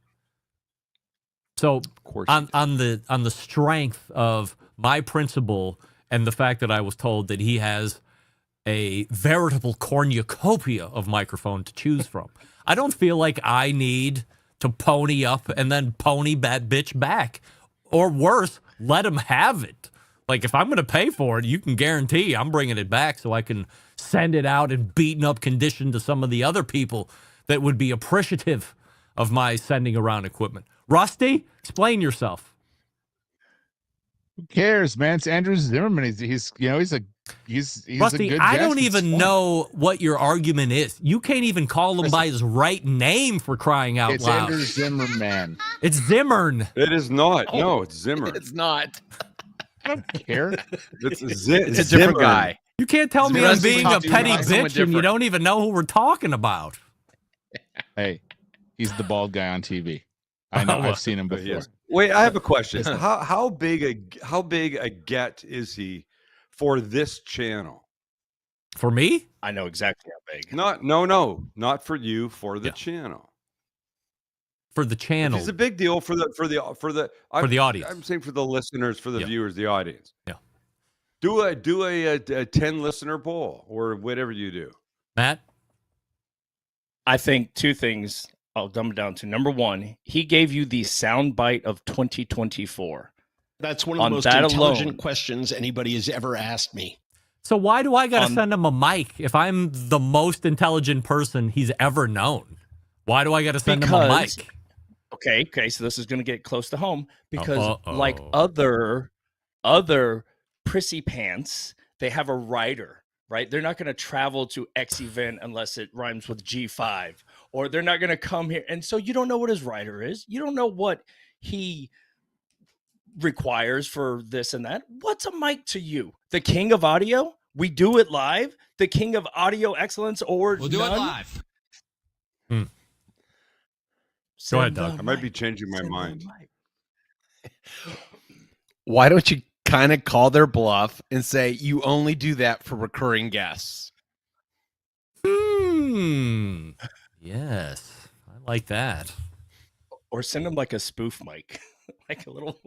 So on the strength of my principle and the fact that I was told that he has a veritable cornucopia of microphone to choose from. I don't feel like I need to pony up and then pony that bitch back. Or worse, let him have it. Like, if I'm going to pay for it, you can guarantee I'm bringing it back so I can send it out in beaten up condition to some of the other people that would be appreciative of my sending around equipment. Rusty, explain yourself. Who cares, man? It's Andrew Zimmerman. He's Rusty, a good I guest. don't It's even fun. know what your argument is. You can't even call him by his right name, for crying out It's loud. Andrew Zimmerman. It's Zimmern. It is not. No, it's Zimmer. It's not. I don't care. It's It's a different guy. You can't tell me Zimmerman I'm being a talking petty about someone bitch and you different. don't even know who we're talking about. Hey, he's the bald guy on TV. I know. I've seen him before. Yes. Wait, I have a question. How big a get is he for this channel? For me? I know exactly how big. Not for you. For the channel. For the channel. It's a big deal for the audience. I'm saying for the listeners, for the viewers, the audience. Yeah. Do a 10 listener poll or whatever you do. Matt? I think two things I'll dumb it down to. Number one, he gave you the soundbite of 2024. That's one of the On most that intelligent alone. questions anybody has ever asked me. So why do I got to send him a mic if I'm the most intelligent person he's ever known? Why do I got to send him a mic? Okay, so this is going to get close to home because like other prissy pants, they have a writer, right? They're not going to travel to X event unless it rhymes with G5, or they're not going to come here. And so you don't know what his writer is. You don't know what he requires for this and that. What's a mic to you? The king of audio? We do it live? The king of audio excellence, or We'll do it live. Go ahead, Doug. I might be changing my mind. Why don't you kind of call their bluff and say you only do that for recurring guests? Yes, I like that. Or send them like a spoof mic, like a little.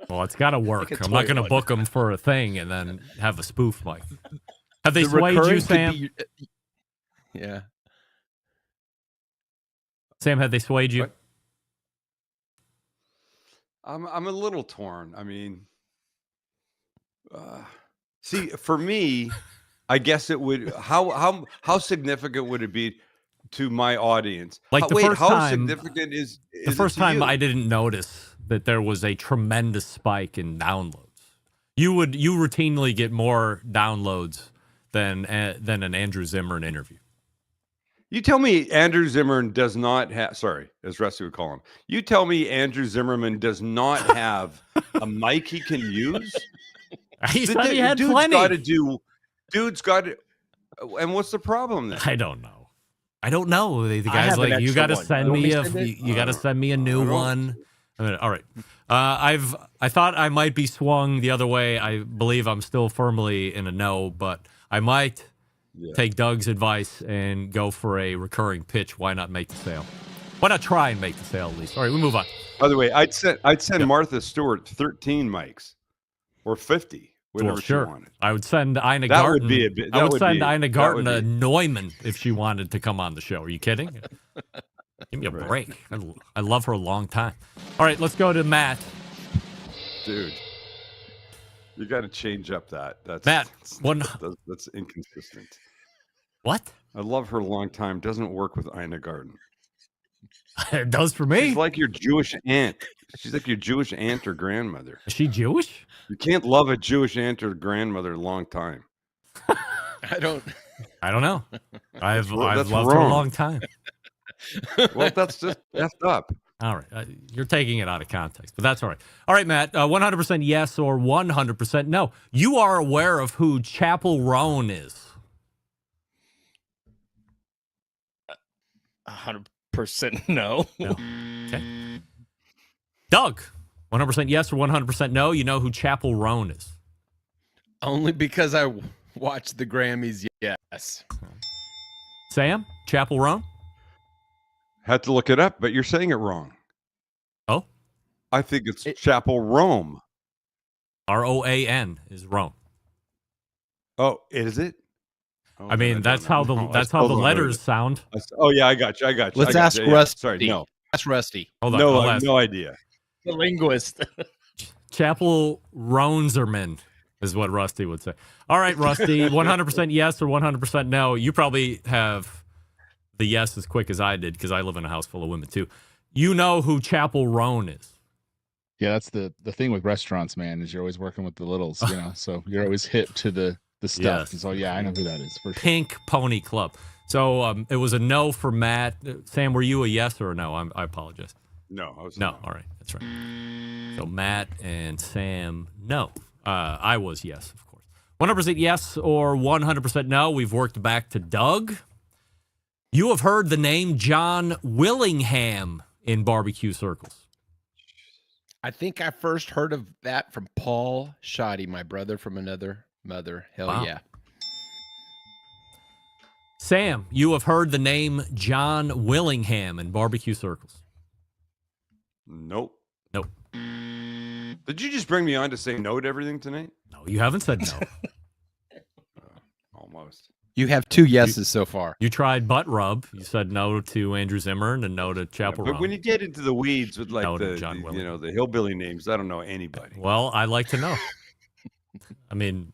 Well, it's got to work. Like a I'm not toy going to one. book them for a thing and then have a spoof mic. Have they The swayed you, recurring could Sam? be- Yeah. Sam, have they swayed you? What? I'm a little torn. I mean, see, for me, I guess it would. How significant would it be to my audience? Like the first how time, significant is the it first to time you? I didn't notice that there was a tremendous spike in downloads. You routinely get more downloads than an Andrew Zimmern interview. You tell me Andrew Zimmerman does not have, sorry, as Rusty would call him. You tell me Andrew Zimmerman does not have a mic he can use? He said he had dude's plenty. Dude's got to, and what's the problem then? I don't know. The I guy's have an like, you extra got to one. send You want me me to a, send it? you got to send me a new don't- one. I mean, all right. I thought I might be swung the other way. I believe I'm still firmly in a no, but I might take Doug's advice and go for a recurring pitch. Why not make the sale? Why not try and make the sale at least? All right, we move on. By the way, I'd send Martha Stewart 13 mics or 50, whatever Well, sure. she wanted. I would send Ina That Garten. would be a bit- I that would would send be- Ina that Garten would a be- Neumann if she wanted to come on the show. Are you kidding? Give me a break. I love her a long time. All right, let's go to Matt. Dude, you got to change up that. That's Matt, that's inconsistent. What? I love her a long time. Doesn't work with Ina Garten. It does for me. She's like your Jewish aunt. She's like your Jewish aunt or grandmother. Is she Jewish? You can't love a Jewish aunt or grandmother a long time. I don't know. I've that's loved her a wrong. long time. Well, that's just effed up. All right. You're taking it out of context, but that's all right. All right, Matt, 100% yes or 100% no. You are aware of who Chapel Roan is. 100% no. Okay. Doug, 100% yes or 100% no. You know who Chapel Roan is. only because I watched the Grammys. Yes. Sam, Chapel Roan? Had to look it up, but you're saying it wrong. Oh? I think it's Chapel Rome. Roan is Rome. Oh, is it? Oh, I mean, that's how the letters sound. Oh yeah, I got you. Let's ask Yeah. Rusty. Sorry, no. Ask Rusty. Hold on, No, I'll I have ask. no idea. The linguist. Chapel Roanserman is what Rusty would say. All right, Rusty, 100% yes or 100% no. You probably have the yes as quick as I did because I live in a house full of women too. You know who Chapel Roan is. Yeah, that's the thing with restaurants, man, is you're always working with the littles, you know, so you're always hip to the stuff. Yes. So yeah, I know who that is for sure. Pink Pony Club. So it was a no for Matt. Sam, were you a yes or a no? I apologize. No, I was no. All right, that's right. So Matt and Sam, no. I was yes, of course. 100% yes or 100% no. We've worked back to Doug. You have heard the name John Willingham in barbecue circles. I think I first heard of that from Paul Shoddy, my brother from another mother. Hell Wow. yeah. Sam, you have heard the name John Willingham in barbecue circles. Nope. Nope. Did you just bring me on to say no to everything tonight? No, you haven't said no. Almost. You have 2 yeses so far. You tried butt rub. You said no to Andrew Zimmern and no to Chapel But Roan. when you get into the weeds with like No to the John Willingham. the hillbilly names, I don't know anybody. Well, I like to know. I mean,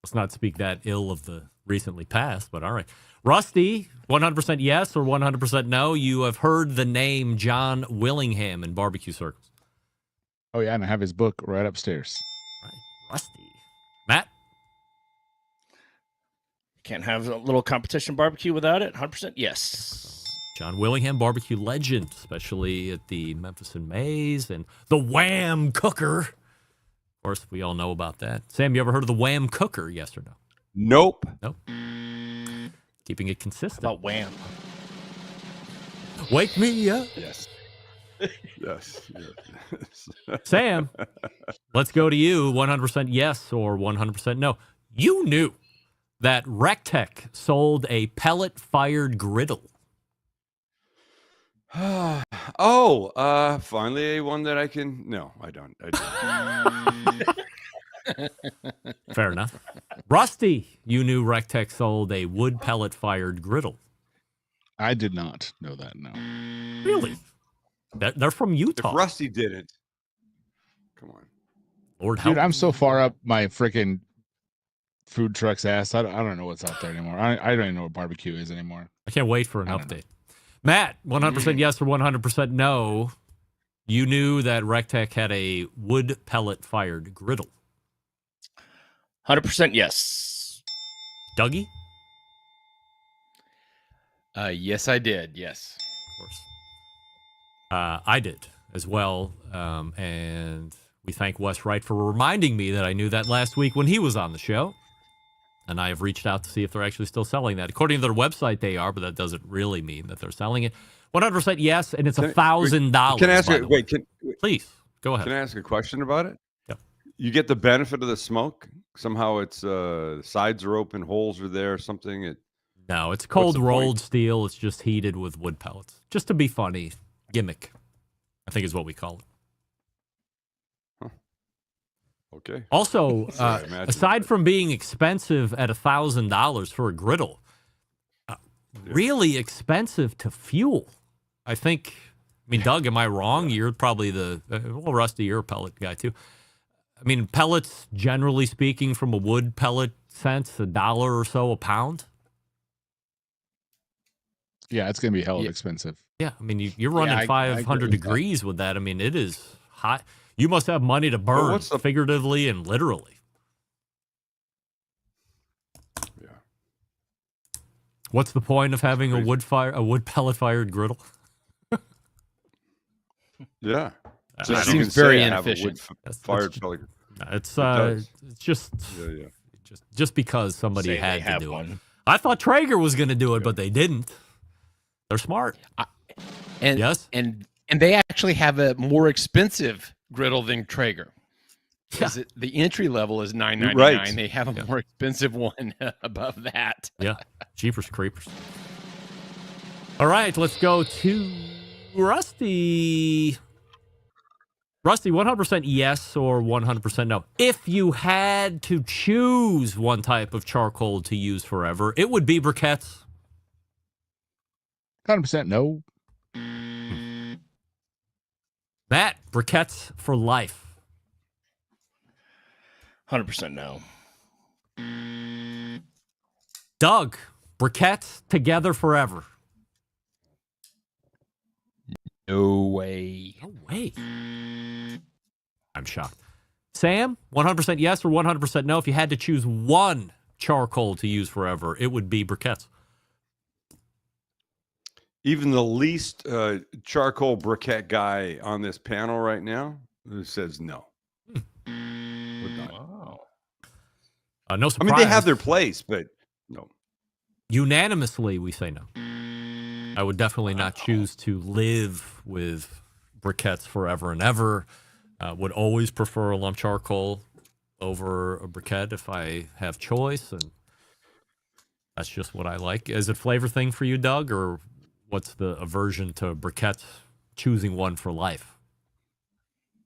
let's not speak that ill of the recently passed, but all right. Rusty, 100% yes or 100% no. You have heard the name John Willingham in barbecue circles. Oh yeah, and I have his book right upstairs. Right. Rusty. Matt? Can't have a little competition barbecue without it. 100% yes. John Willingham, barbecue legend, especially at the Memphis and Mays and the Wham Cooker. Of course, we all know about that. Sam, you ever heard of the Wham Cooker, yes or no? Nope. Nope. Keeping it consistent. About Wham. Wake me up. Yes. Yes. Sam, let's go to you. 100% yes or 100% no. You knew that Rectech sold a pellet-fired griddle. Finally one that I can. No, I don't. Fair enough. Rusty, you knew Rectech sold a wood pellet-fired griddle. I did not know that, no. Really? They're from Utah. If Rusty didn't, come on. Lord help. Dude, I'm so far up my freaking food truck's ass. I don't know what's out there anymore. I don't even know what barbecue is anymore. I can't wait for an update. Matt, 100% yes or 100% no. You knew that Rectech had a wood pellet-fired griddle. 100% yes. Dougie? Yes, I did. Yes. Of course. I did as well. And we thank Wes Wright for reminding me that I knew that last week when he was on the show. And I have reached out to see if they're actually still selling that. According to their website, they are, but that doesn't really mean that they're selling it. 100% yes, and it's $1,000. Can I ask you? Wait, please go ahead. Can I ask a question about it? Yeah. You get the benefit of the smoke. Somehow it's sides are open, holes are there, something. No, it's cold rolled steel. It's just heated with wood pellets, just to be funny. Gimmick, I think is what we call it. Okay. Also, aside from being expensive at $1,000 for a griddle, really expensive to fuel. I think. I mean, Doug, am I wrong? You're probably well, Rusty, you're a pellet guy too. I mean, pellets, generally speaking, from a wood pellet sense, $1 or so a pound. Yeah, it's gonna be hell of expensive. Yeah, I mean, you're running 500 degrees with that. I mean, it is hot. You must have money to burn, figuratively and literally. Yeah. What's the point of having a wood pellet fired griddle? Yeah, it seems very inefficient. Fired pellet. It's just just because somebody had to do one. it. I thought Traeger was going to do it, but they didn't. They're smart. Yes, and they actually have a more expensive griddle than Traeger. Yeah. The entry level is $9.99. Right. They have a more expensive one above that. Yeah, Jeepers Creepers. All right, let's go to Rusty. Rusty, 100% yes or 100% no? If you had to choose one type of charcoal to use forever, it would be briquettes. 100% no. Matt, briquettes for life. 100% no. Doug, briquettes together forever. No way. No way. I'm shocked. Sam, 100% yes or 100% no? If you had to choose one charcoal to use forever, it would be briquettes. Even the least charcoal briquette guy on this panel right now says no. Would not. Wow. No surprise. I mean, they have their place, but no. Unanimously, we say no. I would definitely not choose to live with briquettes forever and ever. Would always prefer a lump charcoal over a briquette if I have choice, and that's just what I like. Is it a flavor thing for you, Doug, or what's the aversion to briquettes, choosing one for life?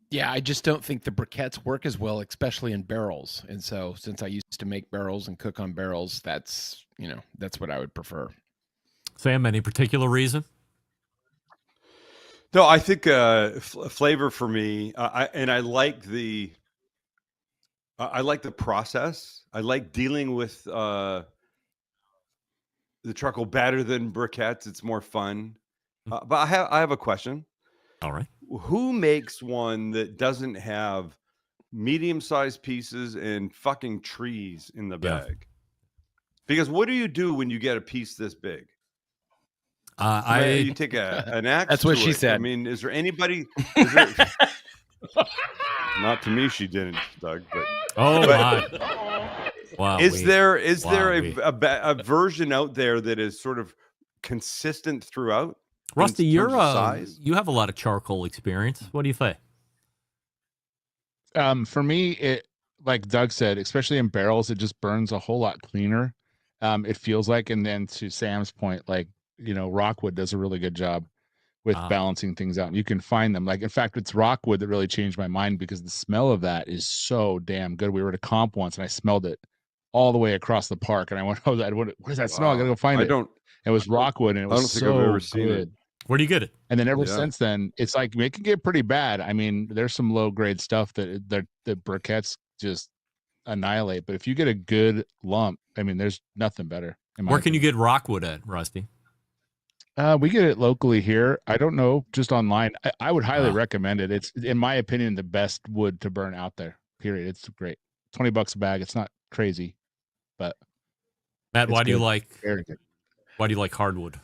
Yeah, I just don't think the briquettes work as well, especially in barrels. And so since I used to make barrels and cook on barrels, that's what I would prefer. Sam, any particular reason? No, I think flavor for me, I like the process. I like dealing with the charcoal better than briquettes. It's more fun. But I have a question. All right. Who makes one that doesn't have medium-sized pieces and fucking trees in the bag? Because what do you do when you get a piece this big? You take an axe. That's what to she it. said. I mean, is there anybody? Not to me, she didn't, Doug. But my! Wow. Is there a version out there that is sort of consistent throughout? Rusty, you have a lot of charcoal experience. What do you think? For me, it, like Doug said, especially in barrels, it just burns a whole lot cleaner. It feels like, and then to Sam's point, like, Rockwood does a really good job with balancing things out. And you can find them. Like, in fact, it's Rockwood that really changed my mind because the smell of that is so damn good. We were at a comp once and I smelled it all the way across the park. And I went, what does that smell? I gotta go find it. It was Rockwood, and it was I don't think I've ever seen it. Where do you get it? And then ever since then, it's like it can get pretty bad. I mean, there's some low grade stuff that briquettes just annihilate. But if you get a good lump, I mean, there's nothing better. Where can you get Rockwood at, Rusty? We get it locally here. I don't know, just online. I would highly recommend it. It's, in my opinion, the best wood to burn out there. Period. It's great. $20 a bag. It's not crazy, but Matt, why do you like? Very good. Why do you like hardwood?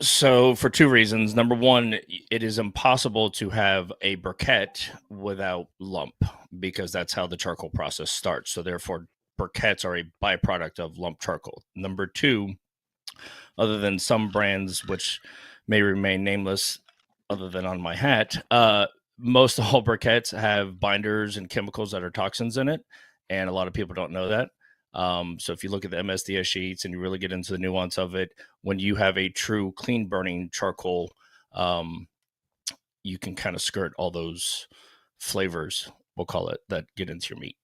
So for two reasons. Number one, it is impossible to have a briquette without lump because that's how the charcoal process starts. So therefore, briquettes are a byproduct of lump charcoal. Number two, other than some brands which may remain nameless, other than on my hat, most all briquettes have binders and chemicals that are toxins in it, and a lot of people don't know that. So if you look at the MSDS sheets and you really get into the nuance of it, when you have a true clean burning charcoal, you can kind of skirt all those flavors, we'll call it, that get into your meat.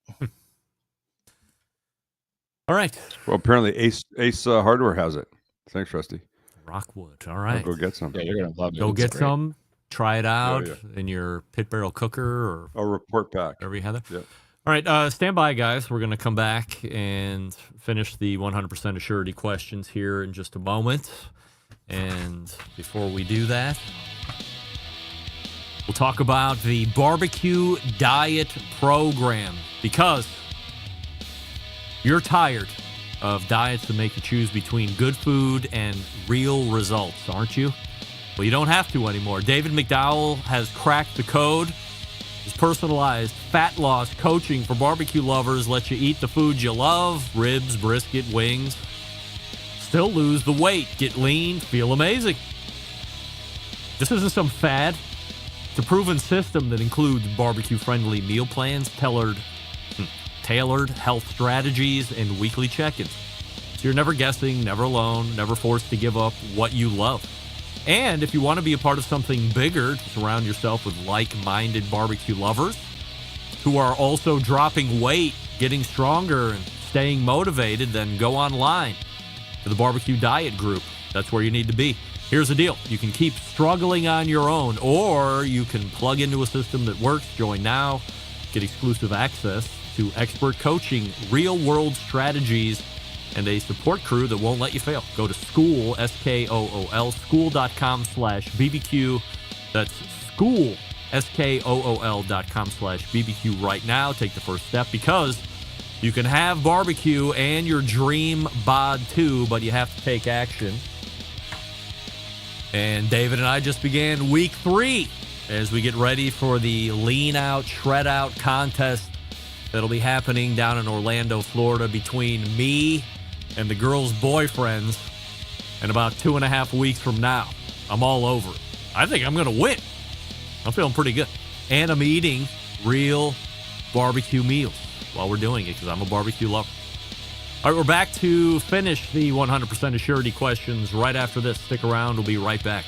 All right. Well, apparently Ace Hardware has it. Thanks, Rusty. Rockwood. All right. I'll go get some. Yeah, you're gonna love it. Go It's get great. some. Try it out in your pit barrel cooker or I'll report back. wherever you have it. Yep. All right, stand by, guys. We're going to come back and finish the 100% Assurity questions here in just a moment. And before we do that, we'll talk about the barbecue diet program, because you're tired of diets that make you choose between good food and real results, aren't you? Well, you don't have to anymore. David McDowell has cracked the code. His personalized fat loss coaching for barbecue lovers lets you eat the foods you love: ribs, brisket, wings. Still lose the weight, get lean, feel amazing. This isn't some fad. It's a proven system that includes barbecue-friendly meal plans, tailored health strategies, and weekly check-ins. So you're never guessing, never alone, never forced to give up what you love. And if you want to be a part of something bigger, surround yourself with like-minded barbecue lovers who are also dropping weight, getting stronger, and staying motivated, then go online to the Barbecue Diet Group. That's where you need to be. Here's the deal. You can keep struggling on your own, or you can plug into a system that works. Join now. Get exclusive access to expert coaching, real-world strategies, and a support crew that won't let you fail. Go to school, S-K-O-O-L, school.com/BBQ. That's school, SKOOL.com/BBQ right now. Take the first step, because you can have barbecue and your dream bod too, but you have to take action. And David and I just began week 3 as we get ready for the Lean Out, Shred Out contest that'll be happening down in Orlando, Florida, between me and the girls' boyfriends in about 2.5 weeks from now. I'm all over it. I think I'm going to win. I'm feeling pretty good. And I'm eating real barbecue meals while we're doing it, because I'm a barbecue lover. All right, we're back to finish the 100% Assurity questions right after this. Stick around. We'll be right back.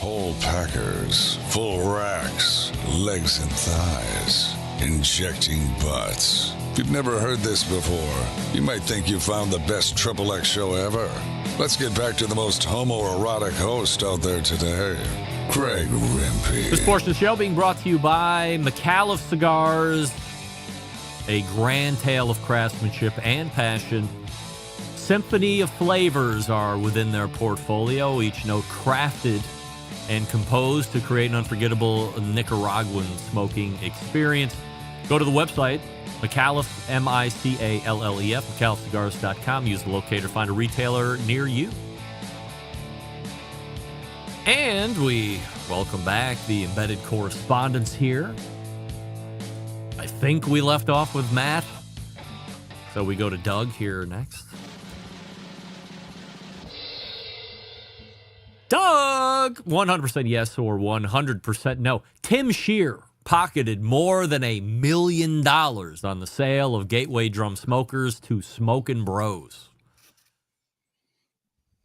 Whole packers, full racks, legs and thighs, injecting butts. If you've never heard this before, you might think you found the best XXX show ever. Let's get back to the most homoerotic host out there today, Greg Rempe. This portion of the show being brought to you by McAuliffe Cigars, a grand tale of craftsmanship and passion. Symphony of flavors are within their portfolio, each note crafted and composed to create an unforgettable Nicaraguan smoking experience. Go to the website, McAuliffe, MICALLEF, McAuliffeCigars.com. Use the locator, find a retailer near you. And we welcome back the Embedded Correspondents here. I think we left off with Matt, so we go to Doug here next. Doug! 100% yes or 100% no. Tim Shear pocketed more than $1 million on the sale of Gateway Drum Smokers to Smokin' Bros.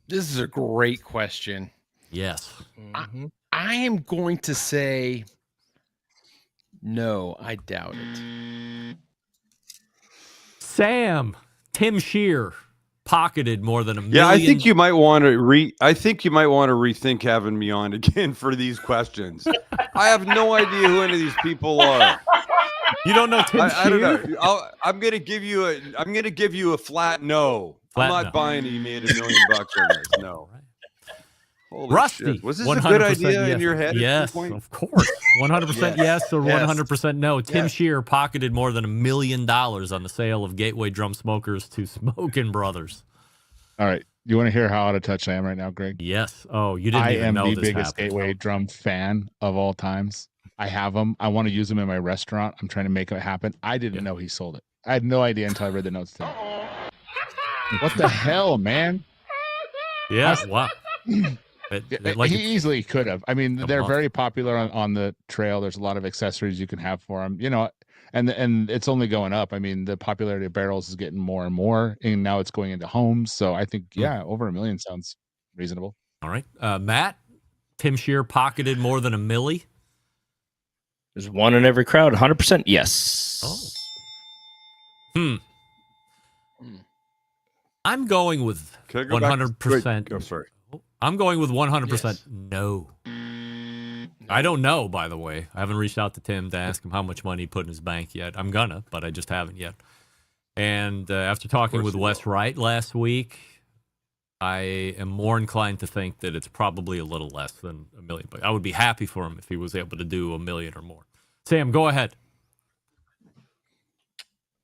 This is a great question. Yes. I am going to say no. I doubt it. Sam, Tim Shear pocketed more than $1 million. Yeah, I think you might want to rethink having me on again for these questions. I have no idea who any of these people are. You don't know Tim Shear? I don't know. I'm gonna give you a flat no. I'm not buying you made $1 million on this. No. Holy Rusty, shit. Was this a good idea yes. in your head? Yes, of course. 100% yes or 100% no. Tim Shear pocketed more than $1 million on the sale of Gateway Drum Smokers to Smokin' Brothers. All right. You want to hear how out of touch I am right now, Greg? Yes. Oh, you didn't even know this happened. I am the biggest Gateway Drum fan of all times. I have them. I want to use them in my restaurant. I'm trying to make it happen. I didn't know he sold it. I had no idea until I read the notes today. What the hell, man? Yeah, wow. He easily could have. I mean, they're very popular on the trail. There's a lot of accessories you can have for them, and it's only going up. I mean, the popularity of barrels is getting more and more, and now it's going into homes. So I think, over $1 million sounds reasonable. All right. Matt, Tim Shear pocketed more than $1 million? There's one in every crowd. 100% yes. Oh. I'm going with 100%. Go, sorry. I'm going with 100% no. I don't know, by the way. I haven't reached out to Tim to ask him how much money he put in his bank yet. I'm gonna, but I just haven't yet. And after talking with Wes Wright last week, I am more inclined to think that it's probably a little less than $1 million. But I would be happy for him if he was able to do $1 million or more. Sam, go ahead.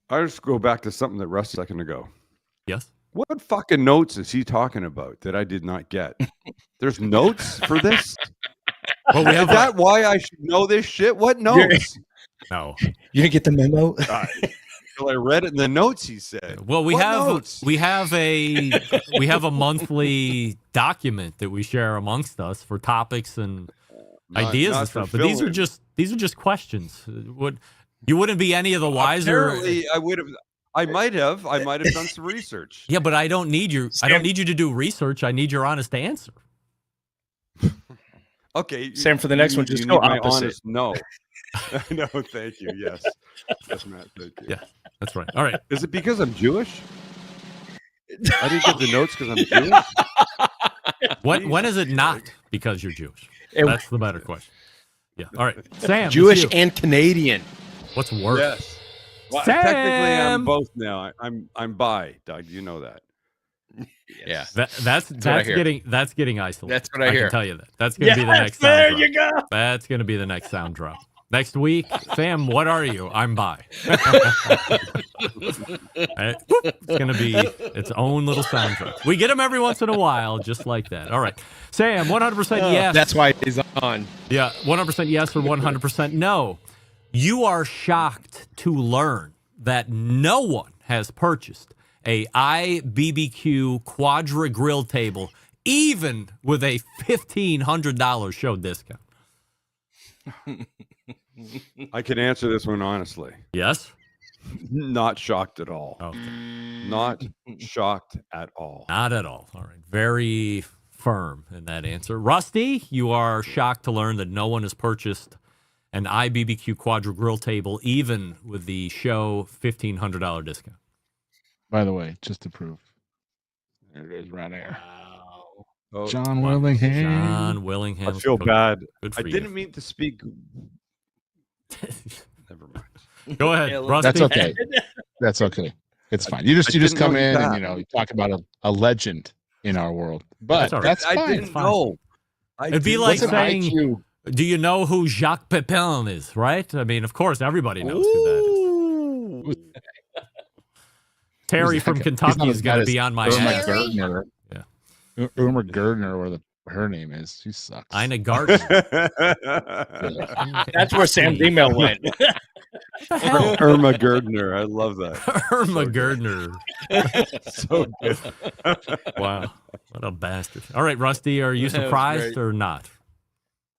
I'll just go back to something that Russ a second ago. Yes. What fucking notes is he talking about that I did not get? There's notes for this? Well, is that why I should know this shit? What notes? No. You didn't get the memo? Well, I read it in the notes he said. Well, we have a monthly document that we share amongst us for topics and ideas and stuff. But these are just questions. You wouldn't be any of the wiser. Apparently, I might have done some research. Yeah, but I don't need you to do research. I need your honest answer. Okay, Sam, for the next one, just go opposite. No, no, thank you. Yes, Matt, thank you. Yeah, that's right. All right. Is it because I'm Jewish? I didn't get the notes because I'm Jewish. When is it not because you're Jewish? That's the better question. Yeah. All right, Sam. Jewish and Canadian. What's worse? Yes. Well, Sam! technically, I'm both now. I'm bi, Doug. You know that. Yeah. That's getting isolated. That's what I hear. can tell you that. That's going to be the next sound there drop. you go. That's going to be the next sound drop. Next week, Sam, what are you? I'm bi. It's going to be its own little sound drop. We get them every once in a while, just like that. All right. Sam, 100% yes. That's why he's on. Yeah, 100% yes or 100% no. You are shocked to learn that no one has purchased a BBQ Quadra grill table, even with a $1,500 show discount. I can answer this one honestly. Yes? Not shocked at all. Okay. Not shocked at all. Not at all. All right. Very firm in that answer. Rusty, you are shocked to learn that no one has purchased an BBQ Quadra grill table, even with the show $1,500 discount. By the way, just to prove. There it is right there. Wow. Oh, Jon Willingham. Jon Willingham. I feel bad. Good for I you. didn't mean to speak. Never mind. Go ahead, Rusty. That's okay. That's okay. It's fine. You just come in and you talk about a legend in our world. But that's fine. I didn't know. It'd be like saying, do you know who Jacques Pepin is, right? I mean, of course, everybody knows who that is. Terry from Kentucky is going to be on my ass. Gardner. Yeah. Uma Gardner, or her name is. She sucks. Ina Gardner. That's where Sam's email went. Irma Gardner. I love that. Irma Gardner. So good. Wow. What a bastard. All right, Rusty, are you surprised or not?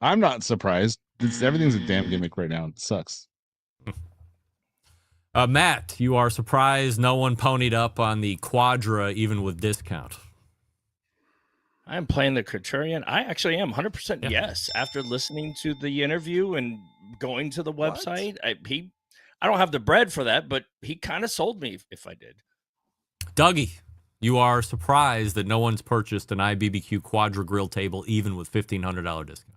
I'm not surprised. Everything's a damn gimmick right now. It sucks. Matt, you are surprised no one ponied up on the Quadra, even with discount. I'm playing the Couturian. I actually am 100% yes. After listening to the interview and going to the website, I don't have the bread for that, but he kind of sold me if I did. Dougie, you are surprised that no one's purchased an BBQ Quadra grill table, even with $1,500 discount.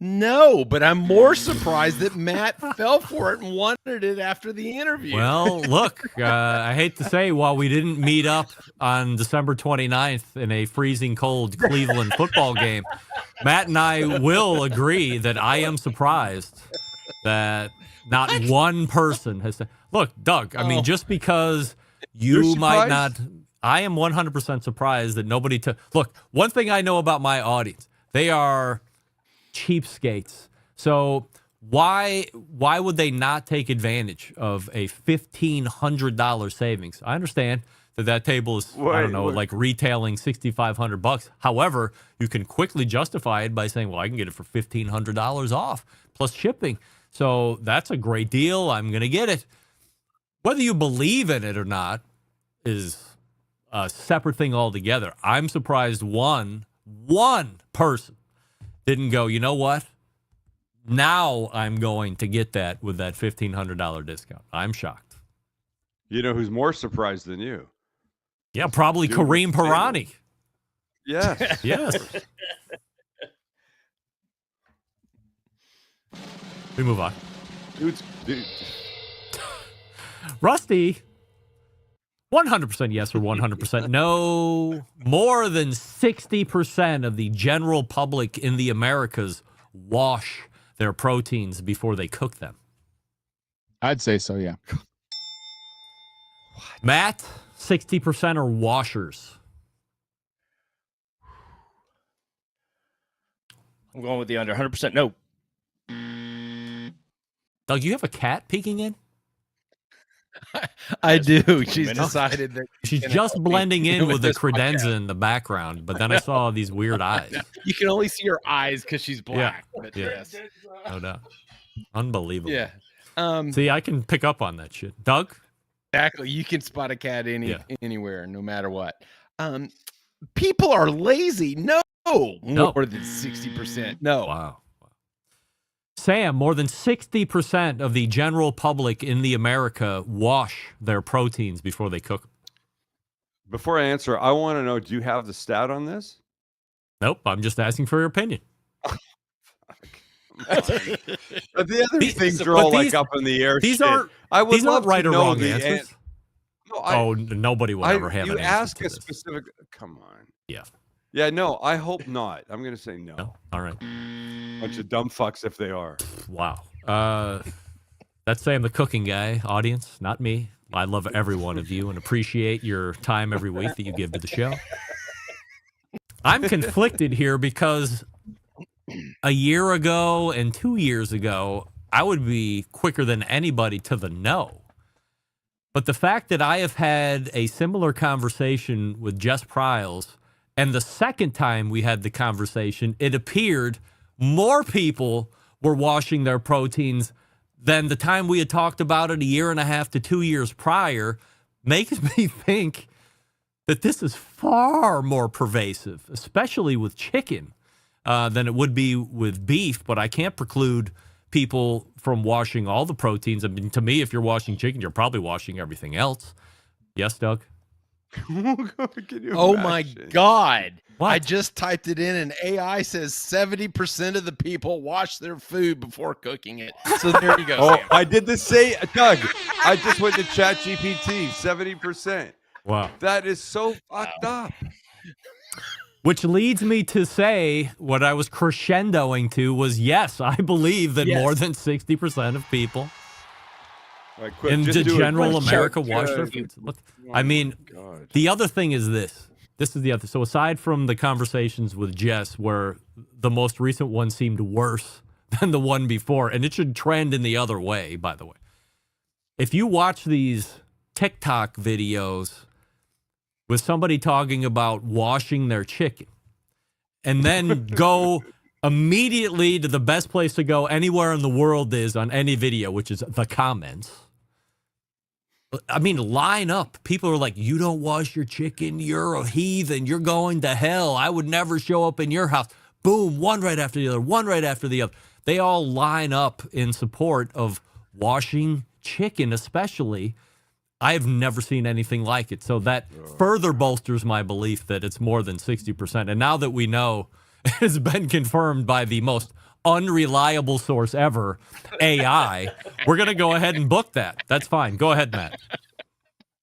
No, but I'm more surprised that Matt fell for it and wanted it after the interview. Well, look, I hate to say, while we didn't meet up on December 29th in a freezing cold Cleveland football game, Matt and I will agree that I am surprised that not one person has said, look, Doug, I mean, just because you might not, I am 100% surprised that nobody took. Look, one thing I know about my audience, they are cheapskates. So why would they not take advantage of a $1,500 savings? I understand that table is, like retailing $6,500. However, you can quickly justify it by saying, well, I can get it for $1,500 off plus shipping. So that's a great deal. I'm going to get it. Whether you believe in it or not is a separate thing altogether. I'm surprised one person didn't go, you know what? Now I'm going to get that with that $1,500 discount. I'm shocked. You know who's more surprised than you? Yeah, probably Kareem Pirani. Yes. Yes. We move on. Dude. Rusty, 100% yes or 100% no. More than 60% of the general public in the Americas wash their proteins before they cook them. I'd say so, yeah. Matt, 60% are washers. I'm going with the under 100% no. Doug, you have a cat peeking in? I do. She's decided that she's just blending in with the credenza in the background, but then I saw these weird eyes. You can only see her eyes because she's black. Yeah. But Yeah. yes. No doubt. Unbelievable. Yeah. See, I can pick up on that shit. Doug? Exactly. You can spot a cat anywhere, no matter what. People are lazy. No. More than 60%. No. Wow. Sam, more than 60% of the general public in the America wash their proteins before they cook. Before I answer, I want to know, do you have the stat on this? Nope. I'm just asking for your opinion. But the other things are all like up in the air. These shit. aren't. I would these love aren't right to or know wrong the answers. Nobody will ever have you an answer ask to a this. specific. Come on. Yeah. Yeah. No, I hope not. I'm going to say no. No. All right. Bunch of dumb fucks if they are. Wow. That's Sam, the cooking guy. Audience, not me. I love every one of you and appreciate your time every week that you give to the show. I'm conflicted here because a year ago and 2 years ago, I would be quicker than anybody to the no. But the fact that I have had a similar conversation with Jess Pryles, and the second time we had the conversation, it appeared more people were washing their proteins than the time we had talked about it a year and a half to 2 years prior, makes me think that this is far more pervasive, especially with chicken, than it would be with beef. But I can't preclude people from washing all the proteins. I mean, to me, if you're washing chicken, you're probably washing everything else. Yes, Doug? Oh my God. What? I just typed it in and AI says 70% of the people wash their food before cooking it. So there you go. Oh, Sam. I did the same. Doug, I just went to ChatGPT, 70%. Wow. That is so fucked up. Which leads me to say what I was crescendoing to was, yes, I believe that more than 60% of people Right, quick, in just the do it. general Quick, America check, wash their foods. Look, I mean, the other thing is this. This is the other. So aside from the conversations with Jess, where the most recent one seemed worse than the one before, and it should trend in the other way, by the way. If you watch these TikTok videos with somebody talking about washing their chicken and then go immediately to the best place to go anywhere in the world is on any video, which is the comments. I mean, line up. People are like, you don't wash your chicken. You're a heathen. You're going to hell. I would never show up in your house. Boom, one right after the other, one right after the other. They all line up in support of washing chicken, especially. I've never seen anything like it. So that further bolsters my belief that it's more than 60%. And now that we know it has been confirmed by the most unreliable source ever, AI, we're going to go ahead and book that. That's fine. Go ahead, Matt.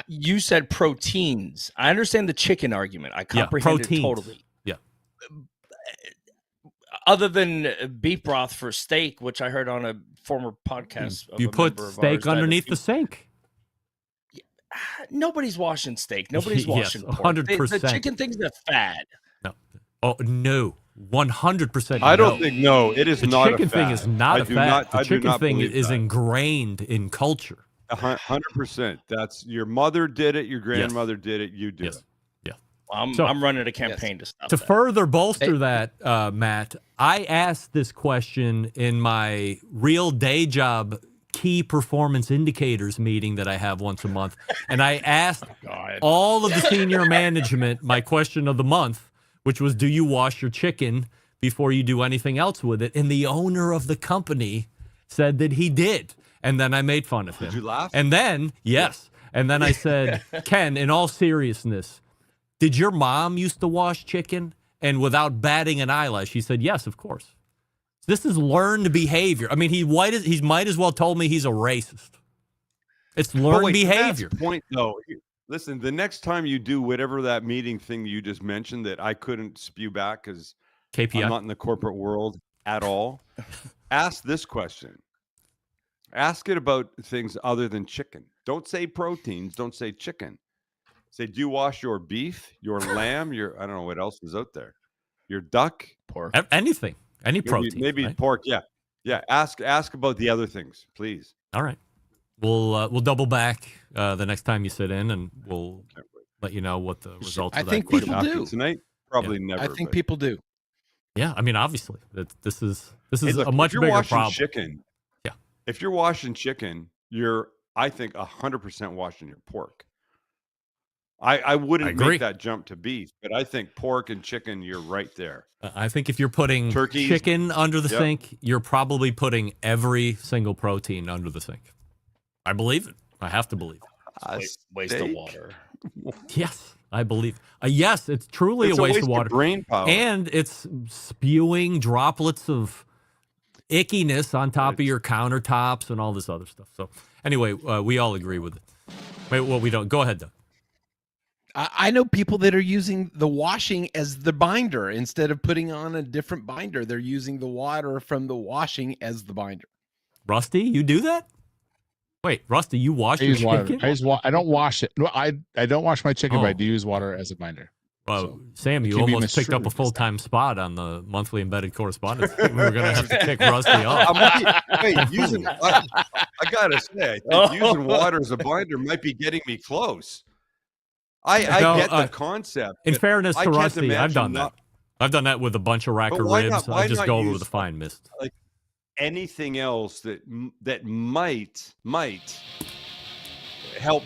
You said proteins. I understand the chicken argument. I comprehend it totally. Yeah. Other than beef broth for steak, which I heard on a former podcast. You put steak underneath the sink. Nobody's washing steak. Nobody's washing pork. 100%. The chicken thing's a fad. No. Oh, no. 100%. I don't think, no, it is not a fad. The chicken thing is not a fad. The chicken thing is that. Ingrained in culture. 100%. That's your mother did it, your grandmother did it, you do it. Yeah. I'm running a campaign to stop that. Further bolster that, Matt, I asked this question in my real day job key performance indicators meeting that I have once a month. And I asked all of the senior management my question of the month, which was, do you wash your chicken before you do anything else with it? And the owner of the company said that he did. And then I made fun of him. Did you laugh? And then, yes. And then I said, Ken, in all seriousness, did your mom used to wash chicken? And without batting an eyelash, he said, yes, of course. This is learned behavior. I mean, he might as well told me he's a racist. It's learned behavior. Point though. Listen, the next time you do whatever that meeting thing you just mentioned that I couldn't spew back because KPI. I'm not in the corporate world at all, ask this question. Ask it about things other than chicken. Don't say proteins. Don't say chicken. Say, do you wash your beef, your lamb, I don't know what else is out there, your duck, pork, anything, any protein, maybe right? Pork. Yeah. Ask about the other things, please. All right. We'll double back the next time you sit in, and we'll let you know what the results. I of that think question people are. do tonight. Probably never. I think but- people do. Yeah, I mean, obviously, this is Hey, look, a much if you're bigger washing problem. chicken, Yeah. If you're washing chicken, you're, I think, 100% washing your pork. I wouldn't agree. make that jump to beef, but I think pork and chicken, you're right there. I think if you're putting Turkeys. chicken under the Yep. sink, you're probably putting every single protein under the sink. I believe it. I have to believe it. Waste of water. Yes, I believe. Yes, it's truly It's a waste of water. brain power. And it's spewing droplets of ickiness on top of your countertops and all this other stuff. So anyway, we all agree with it. Wait, well, we don't. Go ahead, Doug. I know people that are using the washing as the binder instead of putting on a different binder. They're using the water from the washing as the binder. Rusty, you do that? Wait, Rusty, you wash your chicken? I don't wash it. No, I don't wash my chicken, but I Oh. do use water as a binder. Well, Sam, it you can be almost picked up a misconstrued full-time spot on the monthly Embedded Correspondents. We were going to have to kick Rusty off. I gotta say, I think using water as a binder might be getting me close. I get the concept. In but fairness I to can't Rusty, I've imagine done not- that. I've done that with a bunch of rack But of why ribs. not- why I just not go over with use, a fine mist. like anything else that might help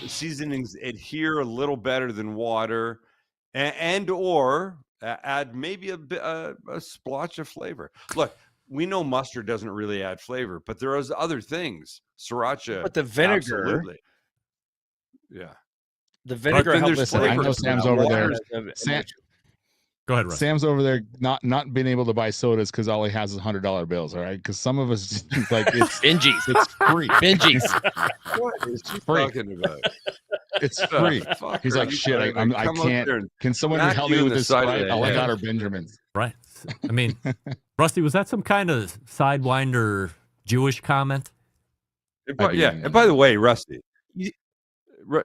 seasonings adhere a little better than water, and or add maybe a splotch of flavor. Look, we know mustard doesn't really add flavor, but there is other things. Sriracha, But the vinegar- absolutely. Yeah. The vinegar then helps there's flavor. I know Sam's over there. Sam, Go ahead, Russ. Sam's over there not being able to buy sodas because all he has is $100 bills. All right, because some of us just, like it's Benji's. It's free. Benji's. What is he Free. talking about? It's free. Fuck He's are like, you shit. I talking about? Come out can't. there and Can someone smack help you me in with the this? side of Right? the All I head. got are Benjamins. Right. I mean, Rusty, was that some kind of Sidewinder Jewish comment? Yeah. And by the way, Rusty,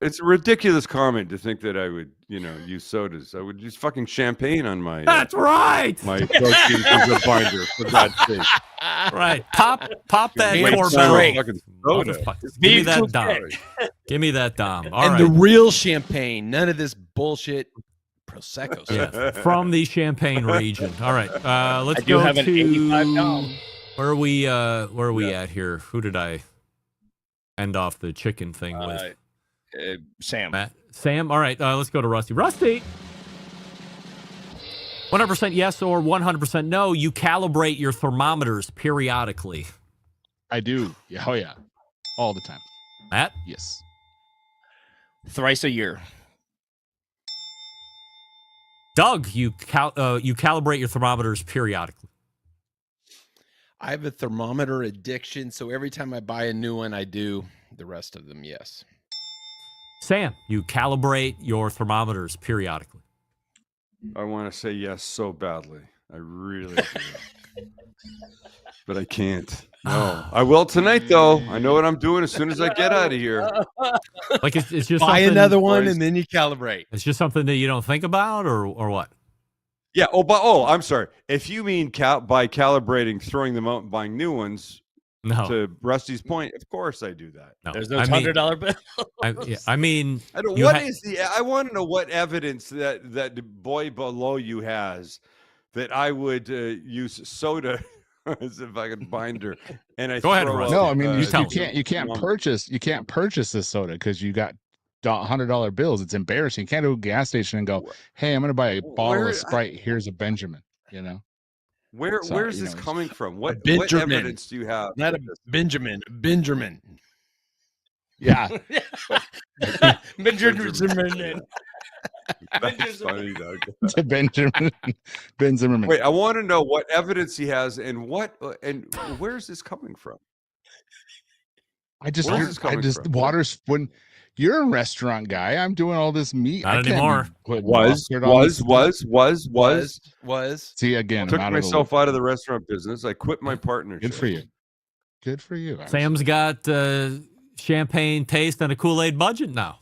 it's a ridiculous comment to think that I would, use sodas. I would use fucking champagne on my. That's right. My protein as a binder, for God's sake. Right. Pop that Wait, Corbel. fucking soda. Give me that Dom. Give me that Dom. All and right. the real champagne. None of this bullshit Prosecco. Yeah, from the Champagne region. All right. Let's I do go have an to 85 Dom. where are we at here? Who did I end off the chicken thing with? Sam. Matt? Sam? All right, let's go to Rusty. Rusty! 100% yes or 100% no. You calibrate your thermometers periodically. I do. Yeah. Oh yeah. All the time. Matt? Yes. Thrice a year. Doug, you calibrate your thermometers periodically. I have a thermometer addiction, so every time I buy a new one, I do. The rest of them, yes. Sam, you calibrate your thermometers periodically. I want to say yes so badly. I really do. But I can't. No. I will tonight, though. I know what I'm doing as soon as I get out of here. Like it's just Buy something- another one and then you calibrate. It's just something that you don't think about, or what? Yeah. I'm sorry. If you mean by calibrating, throwing them out and buying new ones, No. to Rusty's point, of course I do that. No. There's those $100 bills. I mean, I don't. you What is I want to know what evidence that the boy below you has that I would use soda as a fucking binder. And I Go ahead, throw Russ. out, No, I mean you tell can't them. purchase this soda because you got $100 bills. It's embarrassing. You can't go to a gas station and go, "Hey, I'm going to buy a bottle of Sprite. Here's a Benjamin." Where's this coming from? What Benjamin. evidence do you have? Not a Benjamin. Benjamin. Yeah. Benjamin. That's funny, Doug. To Benjamin. Ben Zimmerman. Wait, I want to know what evidence he has and where's this coming from? Where's this coming from? Water's when you're a restaurant guy. I'm doing all this meat. Not I can't anymore. be putting Was. See again. Took I'm out of the myself loop. out of the restaurant business. I quit my partnership. Good for you. Good for you. Sam's got champagne taste and a Kool-Aid budget now.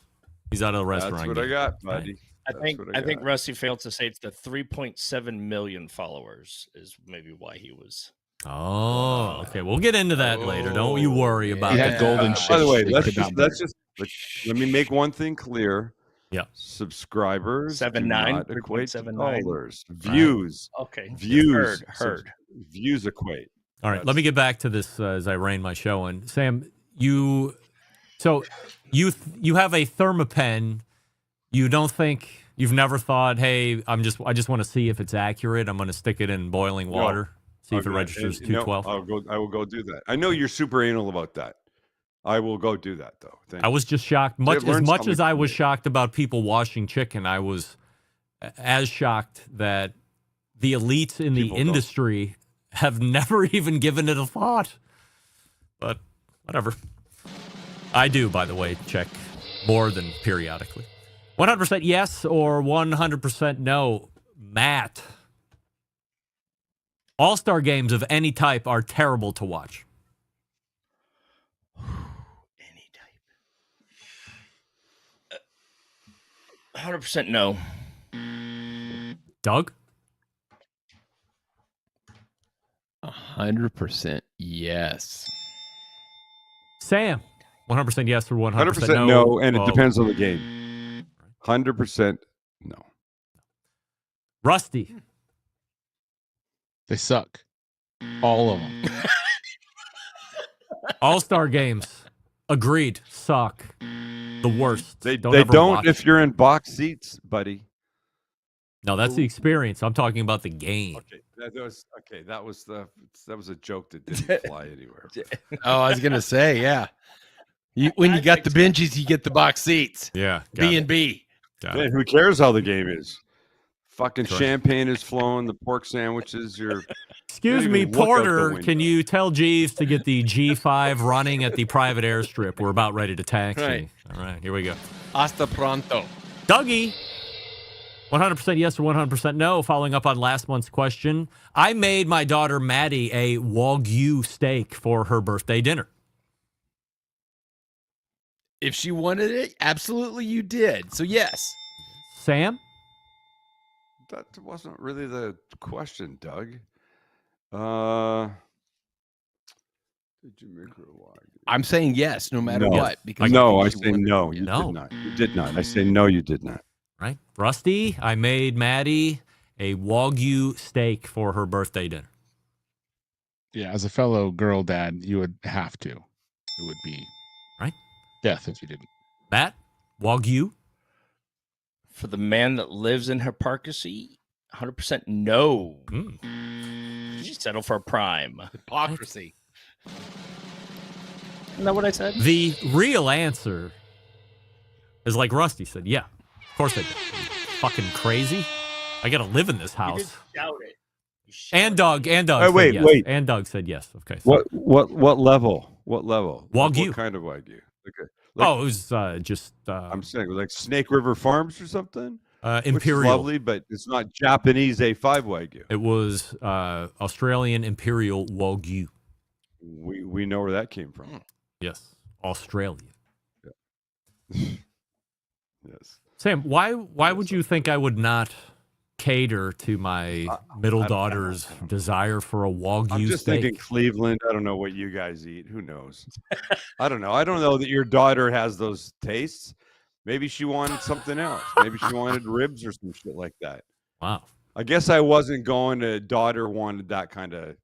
He's out of the restaurant. That's what I game. got, buddy. I think Rusty failed to say it's the 3.7 million followers is maybe why he was. Oh, okay. We'll get into that later. Don't you worry about had that. golden By the way, let me make one thing clear. Yeah. Subscribers 7.9, do not equate to 3.79. dollars. Views. Okay. Views. Heard. Views equate. All right. Let me get back to this as I rein my show in. Sam, you have a Thermapen. You don't think you've never thought, hey, I just want to see if it's accurate. I'm going to stick it in boiling water, see if it registers 212. I will go do that. I know you're super anal about that. I will go do that though. I was just shocked. As much as I was shocked about people washing chicken, I was as shocked that the elites in the industry have never even given it a thought. But whatever. I do, by the way, check more than periodically. 100% yes or 100% no. Matt. All-star games of any type are terrible to watch. 100% no. Doug? 100% yes. Sam? 100% yes or 100% no, and it depends on the game. 100% no. Rusty? They suck. All of them. All-star games. Agreed. Suck. The worst. They don't if you're in box seats, buddy. No, that's the experience. I'm talking about the game. Okay, that was a joke that didn't fly anywhere. Oh, I was gonna say, yeah. When you got the benches, you get the box seats. Yeah, B&B. Man, who cares how the game is? Fucking champagne is flowing. The pork sandwiches. Excuse me, Porter. Can you tell Jeeves to get the G5 running at the private airstrip? We're about ready to taxi. Right. All right, here we go. Hasta pronto. Dougie. 100% yes or 100% no. Following up on last month's question, I made my daughter Maddie a Wagyu steak for her birthday dinner. If she wanted it, absolutely you did. So yes. Sam? That wasn't really the question, Doug. Did you make her a Wagyu? I'm saying yes, no matter what. Because I say no. You did not. You did not. I say no. You did not. Right, Rusty. I made Maddie a Wagyu steak for her birthday dinner. Yeah, as a fellow girl dad, you would have to. It would be right death if you didn't. Matt, Wagyu. For the man that lives in hypocrisy, 100% no. You settle for a prime. Hypocrisy. Isn't that what I said? The real answer is like Rusty said. Yeah, of course I did. Fucking crazy. I got to live in this house. Shout it. And Doug. Wait, said yes. wait. And Doug said yes. Okay. So. What level? What level? Wagyu. What kind of Wagyu? Okay. It was just. I'm saying like Snake River Farms or something. Imperial. Which is lovely, but it's not Japanese A5 Wagyu. It was Australian Imperial Wagyu. We know where that came from. Yes, Australian. Yeah. Yes. Sam, why would you think I would not cater to my middle daughter's desire for a Wagyu I'm just steak? thinking Cleveland. I don't know what you guys eat. Who knows? I don't know. I don't know that your daughter has those tastes. Maybe she wanted something else. Maybe she wanted ribs or some shit like that. Wow. I guess I wasn't going to daughter wanted that kind of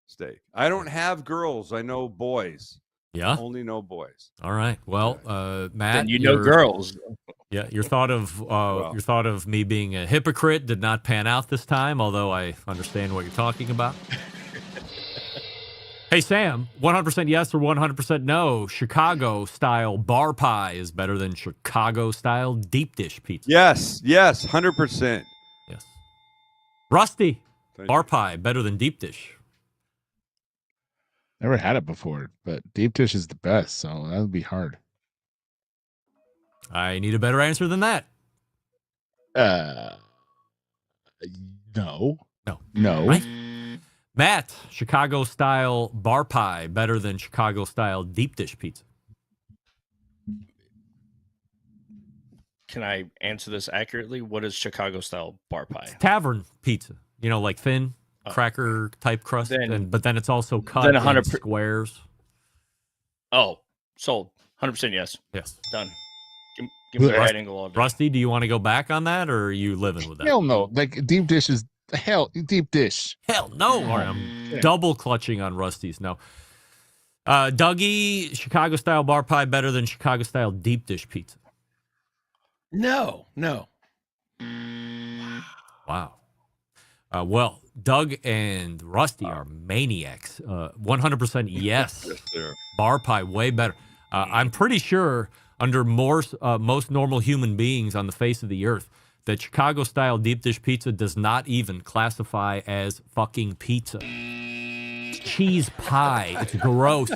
steak. I don't have girls. I know boys. Yeah. Only know boys. All right. Well, Matt, then you know girls. Yeah, your thought of me being a hypocrite did not pan out this time, although I understand what you're talking about. Hey, Sam, 100% yes or 100% no. Chicago-style bar pie is better than Chicago-style deep dish pizza. Yes, 100%. Yes. Rusty, bar pie better than deep dish. Never had it before, but deep dish is the best, so that would be hard. I need a better answer than that. No. Right? Matt, Chicago-style bar pie better than Chicago-style deep dish pizza. Can I answer this accurately? What is Chicago-style bar pie? It's tavern pizza. You know, like thin, cracker type crust, but then it's also cut then in squares. Oh, sold. 100% yes. Yes. Done. Give me the right angle all day. Rusty, do you want to go back on that, or are you living with that? Hell no. Like deep dish is deep dish. Hell no. All right, I'm double clutching on Rusty's. No. Dougie, Chicago style bar pie better than Chicago style deep dish pizza. No. Wow. Well, Doug and Rusty are maniacs. 100% yes. Yes, sir. Bar pie, way better. I'm pretty sure under most normal human beings on the face of the earth, that Chicago-style deep dish pizza does not even classify as fucking pizza. Cheese pie. It's gross.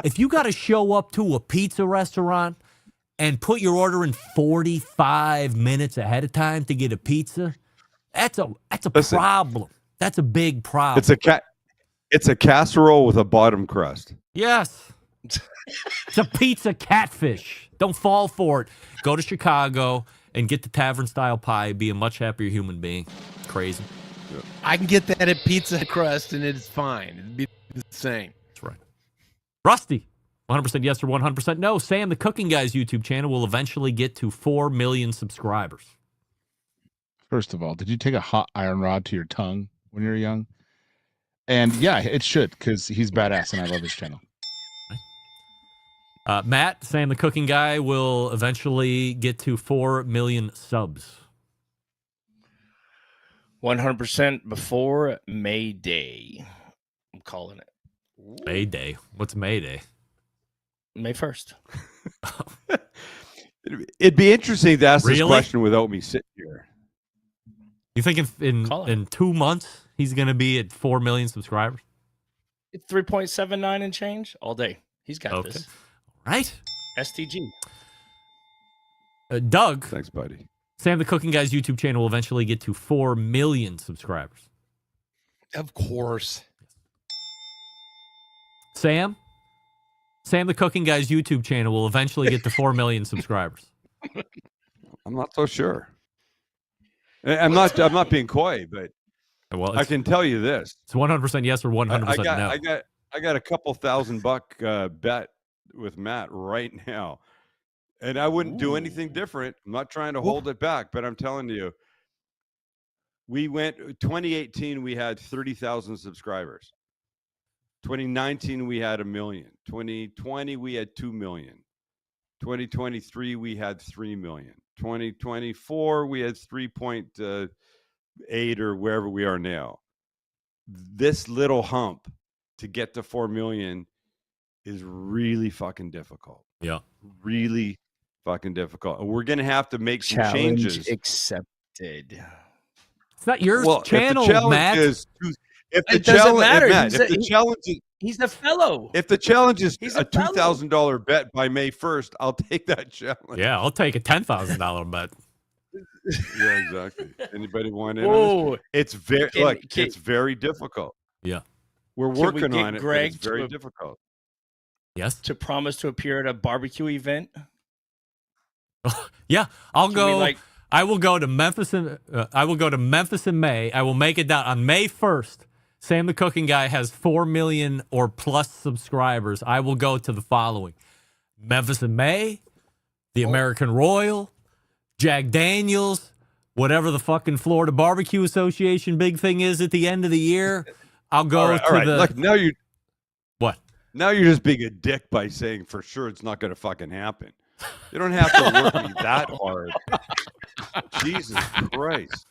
If you got to show up to a pizza restaurant and put your order in 45 minutes ahead of time to get a pizza, that's a problem. That's a big problem. It's a casserole with a bottom crust. Yes. It's a pizza catfish. Don't fall for it. Go to Chicago and get the tavern-style pie. Be a much happier human being. Crazy. I can get that at Pizza Crust, and it's fine. It'd be the same. That's right. Rusty, 100% yes or 100% no. Sam, the Cooking Guys YouTube channel will eventually get to 4 million subscribers. First of all, did you take a hot iron rod to your tongue when you were young? And yeah, it should, because he's badass, and I love his channel. Matt, Sam the Cooking Guy will eventually get to 4 million subs. 100% before May Day. I'm calling it. May Day? What's May Day? May 1st. It'd be interesting to ask this question without me sitting here. You think in 2 months he's going to be at 4 million subscribers? It's 3.79 and change all day. He's got this. Right? STG. Doug. Thanks, buddy. Sam the Cooking Guy's YouTube channel will eventually get to 4 million subscribers. Of course. Sam the Cooking Guy's YouTube channel will eventually get to 4 million subscribers. I'm not so sure. I'm not being coy, but I can tell you this. It's 100% yes or 100% no. I got a couple $1,000 bet with Matt right now, and I wouldn't do anything different. I'm not trying to hold it back, but I'm telling you, we went 2018. We had 30,000 subscribers. 2019 we had 1 million. 2020 we had 2 million. 2023 we had 3 million. 2024 we had 3.8 or wherever we are now. This little hump to get to 4 million is really fucking difficult. Yeah. Really fucking difficult. And we're going to have to make some Challenge changes. accepted. It's not your channel, if the challenge Matt. Is if the It doesn't matter. Matt, if the challenge is, he's a fellow. if the challenge is He's a a fellow. $2,000 bet by May 1st, I'll take that challenge. Yeah, I'll take a $10,000 bet. Yeah, exactly. Anybody want in Whoa. on this? It's very it's very difficult. Yeah. We're Can we working get on it, Greg but it's very to- difficult. Yes. To promise to appear at a barbecue event. Yeah, I'll Can go. we, like- I will go to Memphis. I will go to Memphis in May. I will make it down on May 1st. Sam the Cooking Guy has 4 million or plus subscribers. I will go to the following: Memphis in May, the American Royal, Jack Daniels, whatever the fucking Florida Barbecue Association big thing is at the end of the year. I'll go All right. the. Look, now you. What? Now you're just being a dick by saying for sure it's not going to fucking happen. You don't have to work me that hard. Jesus Christ.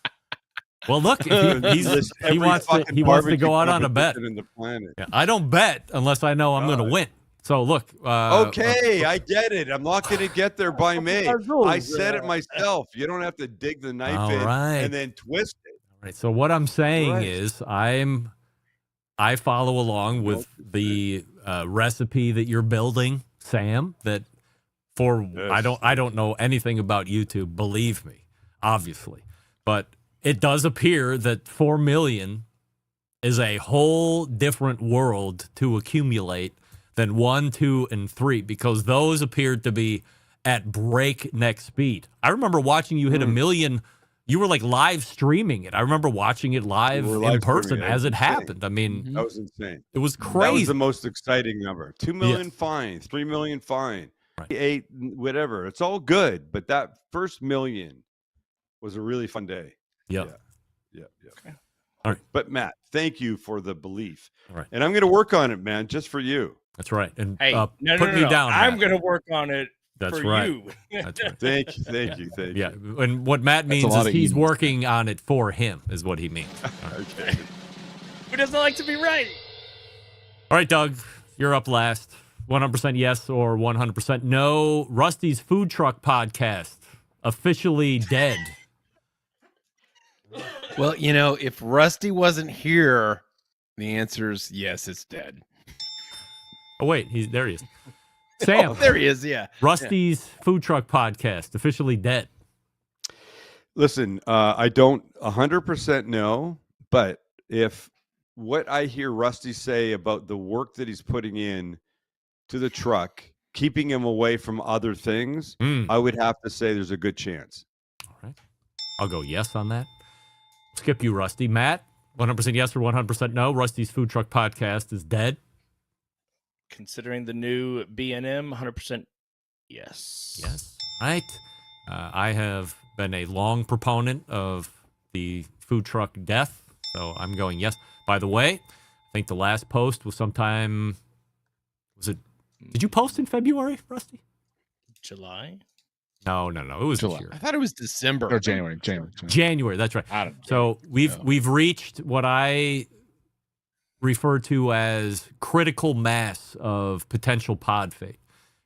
Well, look, he wants to go out on a bet. In the planet. Yeah, I don't bet unless I know I'm going to win. So look. Okay, I get it. I'm not going to get there by May. I said it myself. You don't have to dig the knife in and then twist it. All right. So what I'm saying is I follow along with the recipe that you're building, Sam. That I don't know anything about YouTube. Believe me, obviously, but it does appear that 4 million is a whole different world to accumulate than 1, 2, and 3, because those appeared to be at breakneck speed. I remember watching you hit 1 million You were like live streaming it. I remember watching it live in person as it happened. I mean, that was insane. It was crazy. That was the most exciting number. 2 million fine, 3 million fine, 8 whatever. It's all good, but that first million was a really fun day. Yeah. Okay. All right. But Matt, thank you for the belief. All right. And I'm going to work on it, man, just for you. That's right. And Hey, put me down. I'm Matt. going to work on it. That's for right. you. That's right. Thank you. Yeah, and what Matt means is he's working on it for him, is what he means. Okay. Who doesn't like to be right? All right, Doug, you're up last. 100% yes or 100% no. Rusty's Food Truck Podcast, officially dead. Well, if Rusty wasn't here, the answer is yes, it's dead. Oh, wait, there he is. Sam. Oh, there he is, yeah. Rusty's Food Truck Podcast, officially dead. Listen, I don't 100% know, but if what I hear Rusty say about the work that he's putting in to the truck, keeping him away from other things, I would have to say there's a good chance. All right. I'll go yes on that. Skip you, Rusty. Matt, 100% yes or 100% no. Rusty's Food Truck Podcast is dead. Considering the new B&M, 100% yes. Yes. Right. I have been a long proponent of the food truck death, so I'm going yes. By the way, I think the last post was sometime. Did you post in February, Rusty? July? No. It was July. this year. I thought it was December. Or January. January. That's right. I don't know. So we've reached what I refer to as critical mass of potential pod fate.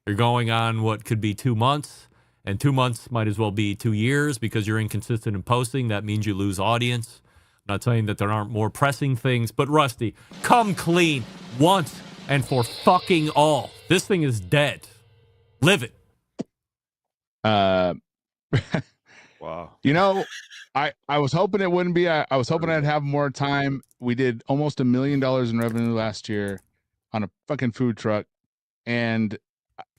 You're going on what could be 2 months, and 2 months might as well be 2 years because you're inconsistent in posting. That means you lose audience. I'm not saying that there aren't more pressing things, but Rusty, come clean once and for fucking all. This thing is dead. Live it. Wow. I was hoping it wouldn't be. I was hoping I'd have more time. We did almost $1 million in revenue last year on a fucking food truck, and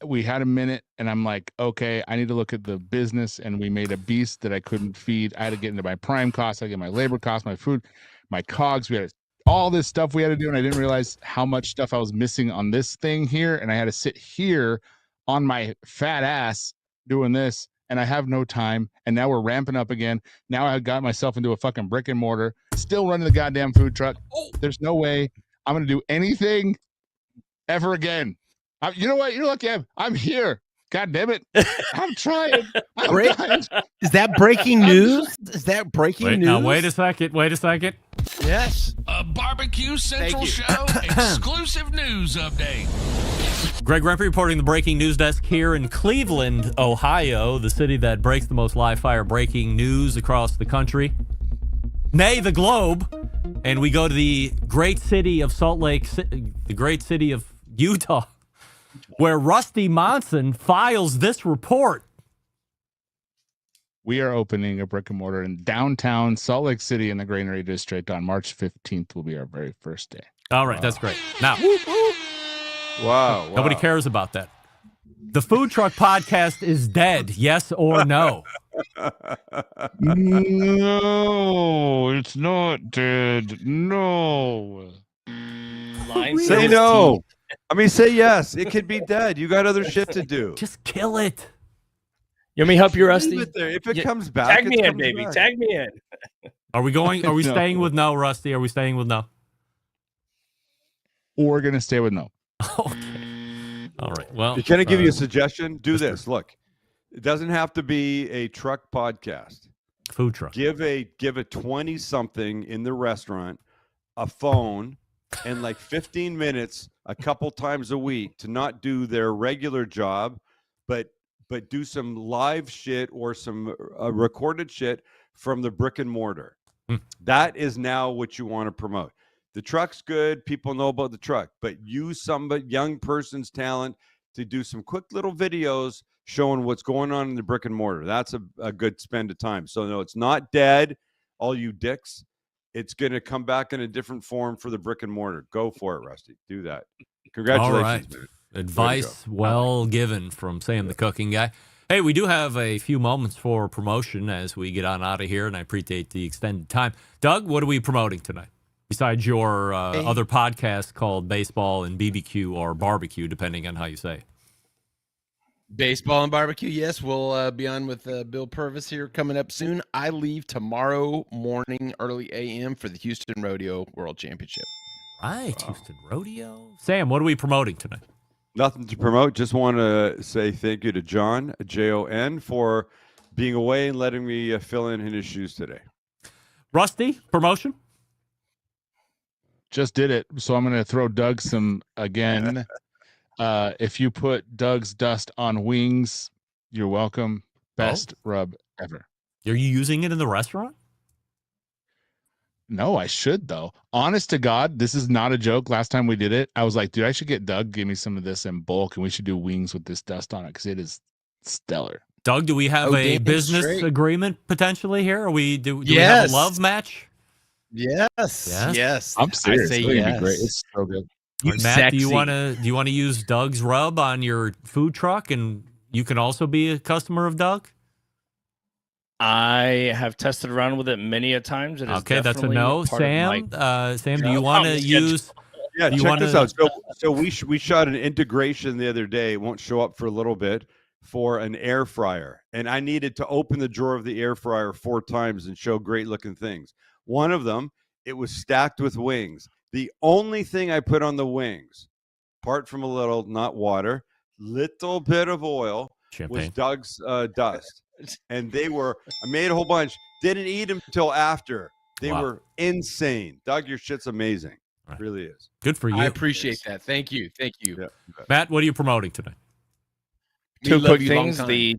we had a minute, and I'm like, okay, I need to look at the business, and we made a beast that I couldn't feed. I had to get into my prime costs, I had to get my labor costs, my food, my cogs. We had all this stuff we had to do, and I didn't realize how much stuff I was missing on this thing here, and I had to sit here on my fat ass doing this, and I have no time, and now we're ramping up again. Now I got myself into a fucking brick and mortar, still running the goddamn food truck. There's no way I'm going to do anything ever again. You know what? You're lucky I'm here. God damn it. I'm trying. Is that breaking news? Is that breaking news? Now, wait a second. Yes. A Barbecue Central Show exclusive news update. Greg Rempe reporting the breaking news desk here in Cleveland, Ohio, the city that breaks the most live fire breaking news across the country, nay, the globe. And we go to the great city of Salt Lake City, the great city of Utah, where Rusty Monson files this report. We are opening a brick and mortar in downtown Salt Lake City in the Granary District on March 15th will be our very first day. All right, that's great. Now, wow. Nobody cares about that. The Food Truck Podcast is dead, yes or no? No, it's not dead. No. Say no. I mean, say yes. It could be dead. You got other shit to do. Just kill it. You want me to help you, Rusty? Leave it there. If it comes back, tag me it in, comes baby. back. Tag me in. Are we going? Are we No. staying with no, Rusty? Are we staying with no? We're going to stay with no. Okay. All right. Well, Can I give you a suggestion? Do this. Look, it doesn't have to be a truck podcast. Food truck. Give a 20-something in the restaurant a phone and like 15 minutes a couple times a week to not do their regular job, but do some live shit or some recorded shit from the brick and mortar. That is now what you want to promote. The truck's good. People know about the truck, but use some young person's talent to do some quick little videos showing what's going on in the brick and mortar. That's a good spend of time. So no, it's not dead, all you dicks. It's going to come back in a different form for the brick and mortar. Go for it, Rusty. Do that. Congratulations, All right. man. Advice well given from Sam, the cooking guy. Hey, we do have a few moments for promotion as we get on out of here, and I appreciate the extended time. Doug, what are we promoting tonight? Besides your other podcast called Baseball and BBQ or Barbecue, depending on how you say it. Baseball and Barbecue, yes. We'll be on with Bill Purvis here coming up soon. I leave tomorrow morning, early a.m. for the Houston Rodeo World Championship. Right, Houston Rodeo. Sam, what are we promoting tonight? Nothing to promote. Just want to say thank you to Jon, Jon, for being away and letting me fill in his shoes today. Rusty, promotion? Just did it. So I'm going to throw Doug some again. If you put Doug's dust on wings, you're welcome. Best rub ever. Are you using it in the restaurant? No, I should, though. Honest to God, this is not a joke. Last time we did it, I was like, dude, I should get Doug, give me some of this in bulk, and we should do wings with this dust on it because it is stellar. Doug, do we have a business agreement potentially here? Or do we have a love match? Yes. I'm serious. I say It's gonna yes. be great. It's so good. Right, Matt, do you want to use Doug's rub on your food truck, and you can also be a customer of Doug? I have tested around with it many a times. It is okay, that's a no. Sam, Sam, do you No, want to I'm use? Yeah, do you check this wanna- out. So we shot an integration the other day. It won't show up for a little bit for an air fryer, and I needed to open the drawer of the air fryer 4 times and show great looking things. One of them, it was stacked with wings. The only thing I put on the wings, apart from a little, not water, little bit of oil, was Doug's dust. And I made a whole bunch, didn't eat them until after. They were insane. Doug, your shit's amazing. Right. Really is. Good for you. I appreciate that. Thank you. Yeah. Matt, what are you promoting tonight? 2 quick things. The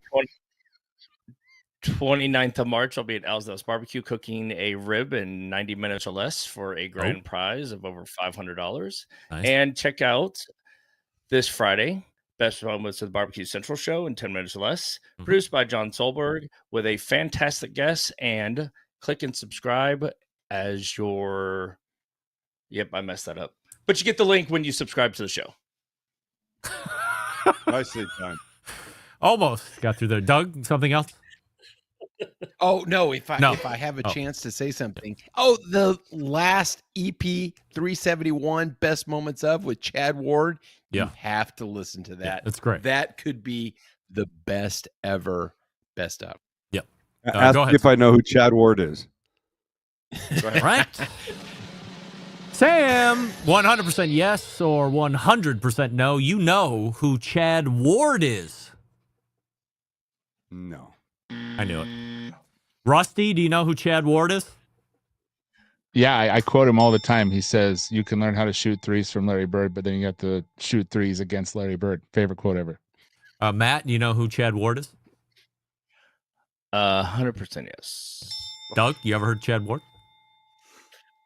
29th of March, I'll be at Al's Barbecue cooking a rib in 90 minutes or less for a grand prize of over $500. Nice. And check out this Friday, Best Moments of the Barbecue Central Show in 10 minutes or less, produced by Jon Solberg with a fantastic guest. And click and subscribe as your... Yep, I messed that up. But you get the link when you subscribe to the show. Nicely done. Almost got through there. Doug, something else? Oh, no, if I have a chance to say something. Oh, the last EP 371 Best Moments of with Chad Ward. Yeah. You have to listen to that. Yeah, that's great. That could be the best ever best of. Yep. Ask go ahead. if I know who Chad Ward is. Right. Sam, 100% yes or 100% no. You know who Chad Ward is. No. I knew it. Rusty, do you know who Chad Ward is? Yeah, I quote him all the time. He says, you can learn how to shoot threes from Larry Bird, but then you have to shoot threes against Larry Bird. Favorite quote ever. Matt, do you know who Chad Ward is? 100% yes. Doug, you ever heard Chad Ward?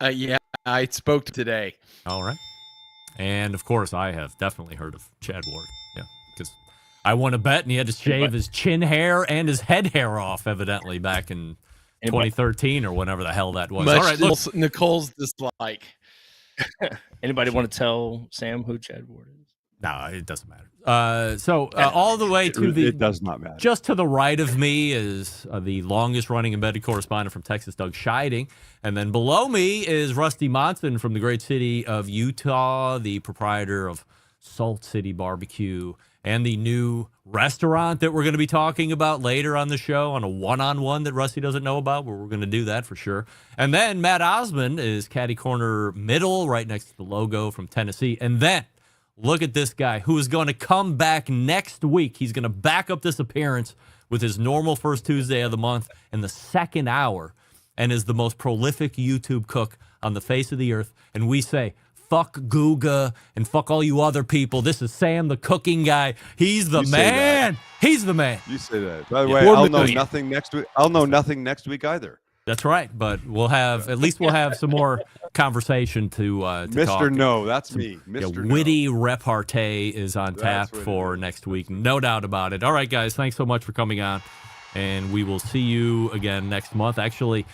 Yeah, I spoke today. All right. And, of course, I have definitely heard of Chad Ward. Yeah, because I won a bet, and he had to shave his chin hair and his head hair off, evidently, back in 2013 or whenever the hell that was. Much all right, look. Nicole's dislike. Anybody want to tell Sam who Chad Ward is? No, it doesn't matter. All the way to It does not matter. Just to the right of me is the longest-running embedded correspondent from Texas, Doug Scheiding. And then below me is Rusty Monson from the great city of Utah, the proprietor of Salt City Barbecue, and the new restaurant that we're going to be talking about later on the show on a one-on-one that Rusty doesn't know about, but we're going to do that for sure. And then Matt Osmond is caddy corner middle, right next to the logo from Tennessee. And then look at this guy who is going to come back next week. He's going to back up this appearance with his normal first Tuesday of the month in the second hour and is the most prolific YouTube cook on the face of the earth. And we say, fuck Googa and fuck all you other people. This is Sam, the cooking guy. He's the man. He's the man. You say that. By the way, I'll know nothing next week. I'll know nothing next week either. That's right, but we'll have some more conversation to Mr. talk. No, that's me. Mr. Witty repartee is on tap for next week, no doubt about it. All right, guys, thanks so much for coming on, and we will see you again next month. Actually,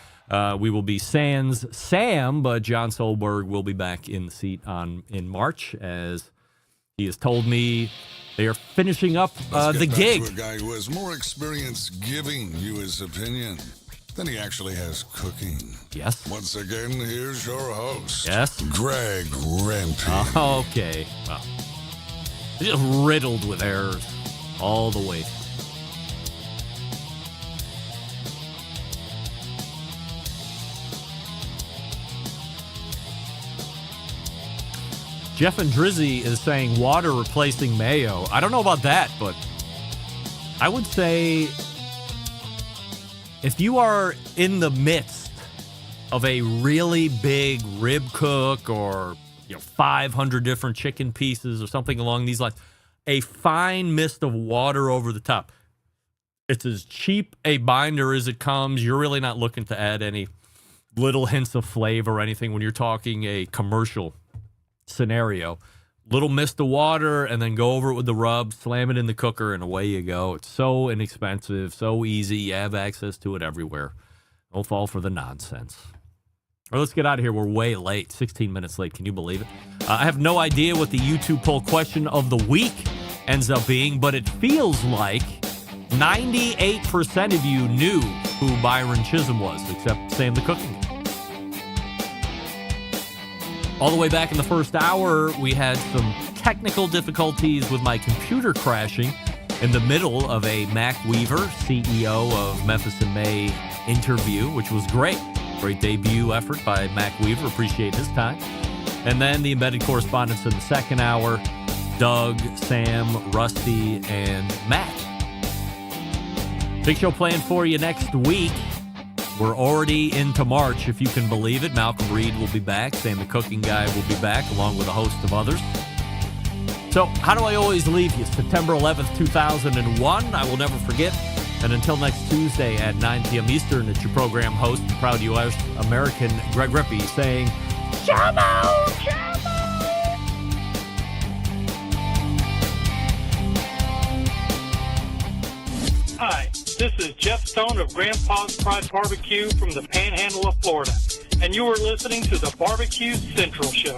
we will be sans Sam, but Jon Solberg will be back in the seat in March as He has told me they are finishing up the gig. To a guy who has more experience giving you his opinion than he actually has cooking. Yes. Once again, here's your host. Yes. Greg Rempe. Okay. Well, just riddled with errors all the way. Jeff and Drizzy is saying water replacing mayo. I don't know about that, but I would say if you are in the midst of a really big rib cook or 500 different chicken pieces or something along these lines, a fine mist of water over the top. It's as cheap a binder as it comes. You're really not looking to add any little hints of flavor or anything when you're talking a commercial scenario. Little mist of water and then go over it with the rub, slam it in the cooker, and away you go. It's so inexpensive, so easy. You have access to it everywhere. Don't fall for the nonsense. All right, let's get out of here. We're way late, 16 minutes late. Can you believe it? I have no idea what the YouTube poll question of the week ends up being, but it feels like 98% of you knew who Byron Chisholm was, except Sam the Cooking. All the way back in the first hour, we had some technical difficulties with my computer crashing in the middle of a Mac Weaver, CEO of Memphis in May interview, which was great. Great debut effort by Mac Weaver. Appreciate his time. And then the Embedded Correspondents in the second hour, Doug, Sam, Rusty, and Matt. Big show planned for you next week. We're already into March, if you can believe it. Malcolm Reed will be back. Sam the Cooking Guy will be back, along with a host of others. So, how do I always leave you? September 11th, 2001. I will never forget. And until next Tuesday at 9 p.m. Eastern, it's your program host, proud U.S. American Greg Rippey, saying, Jamo! Hi, this is Jeff Stone of Grandpa's Pride Barbecue from the Panhandle of Florida, and you are listening to the Barbecue Central Show.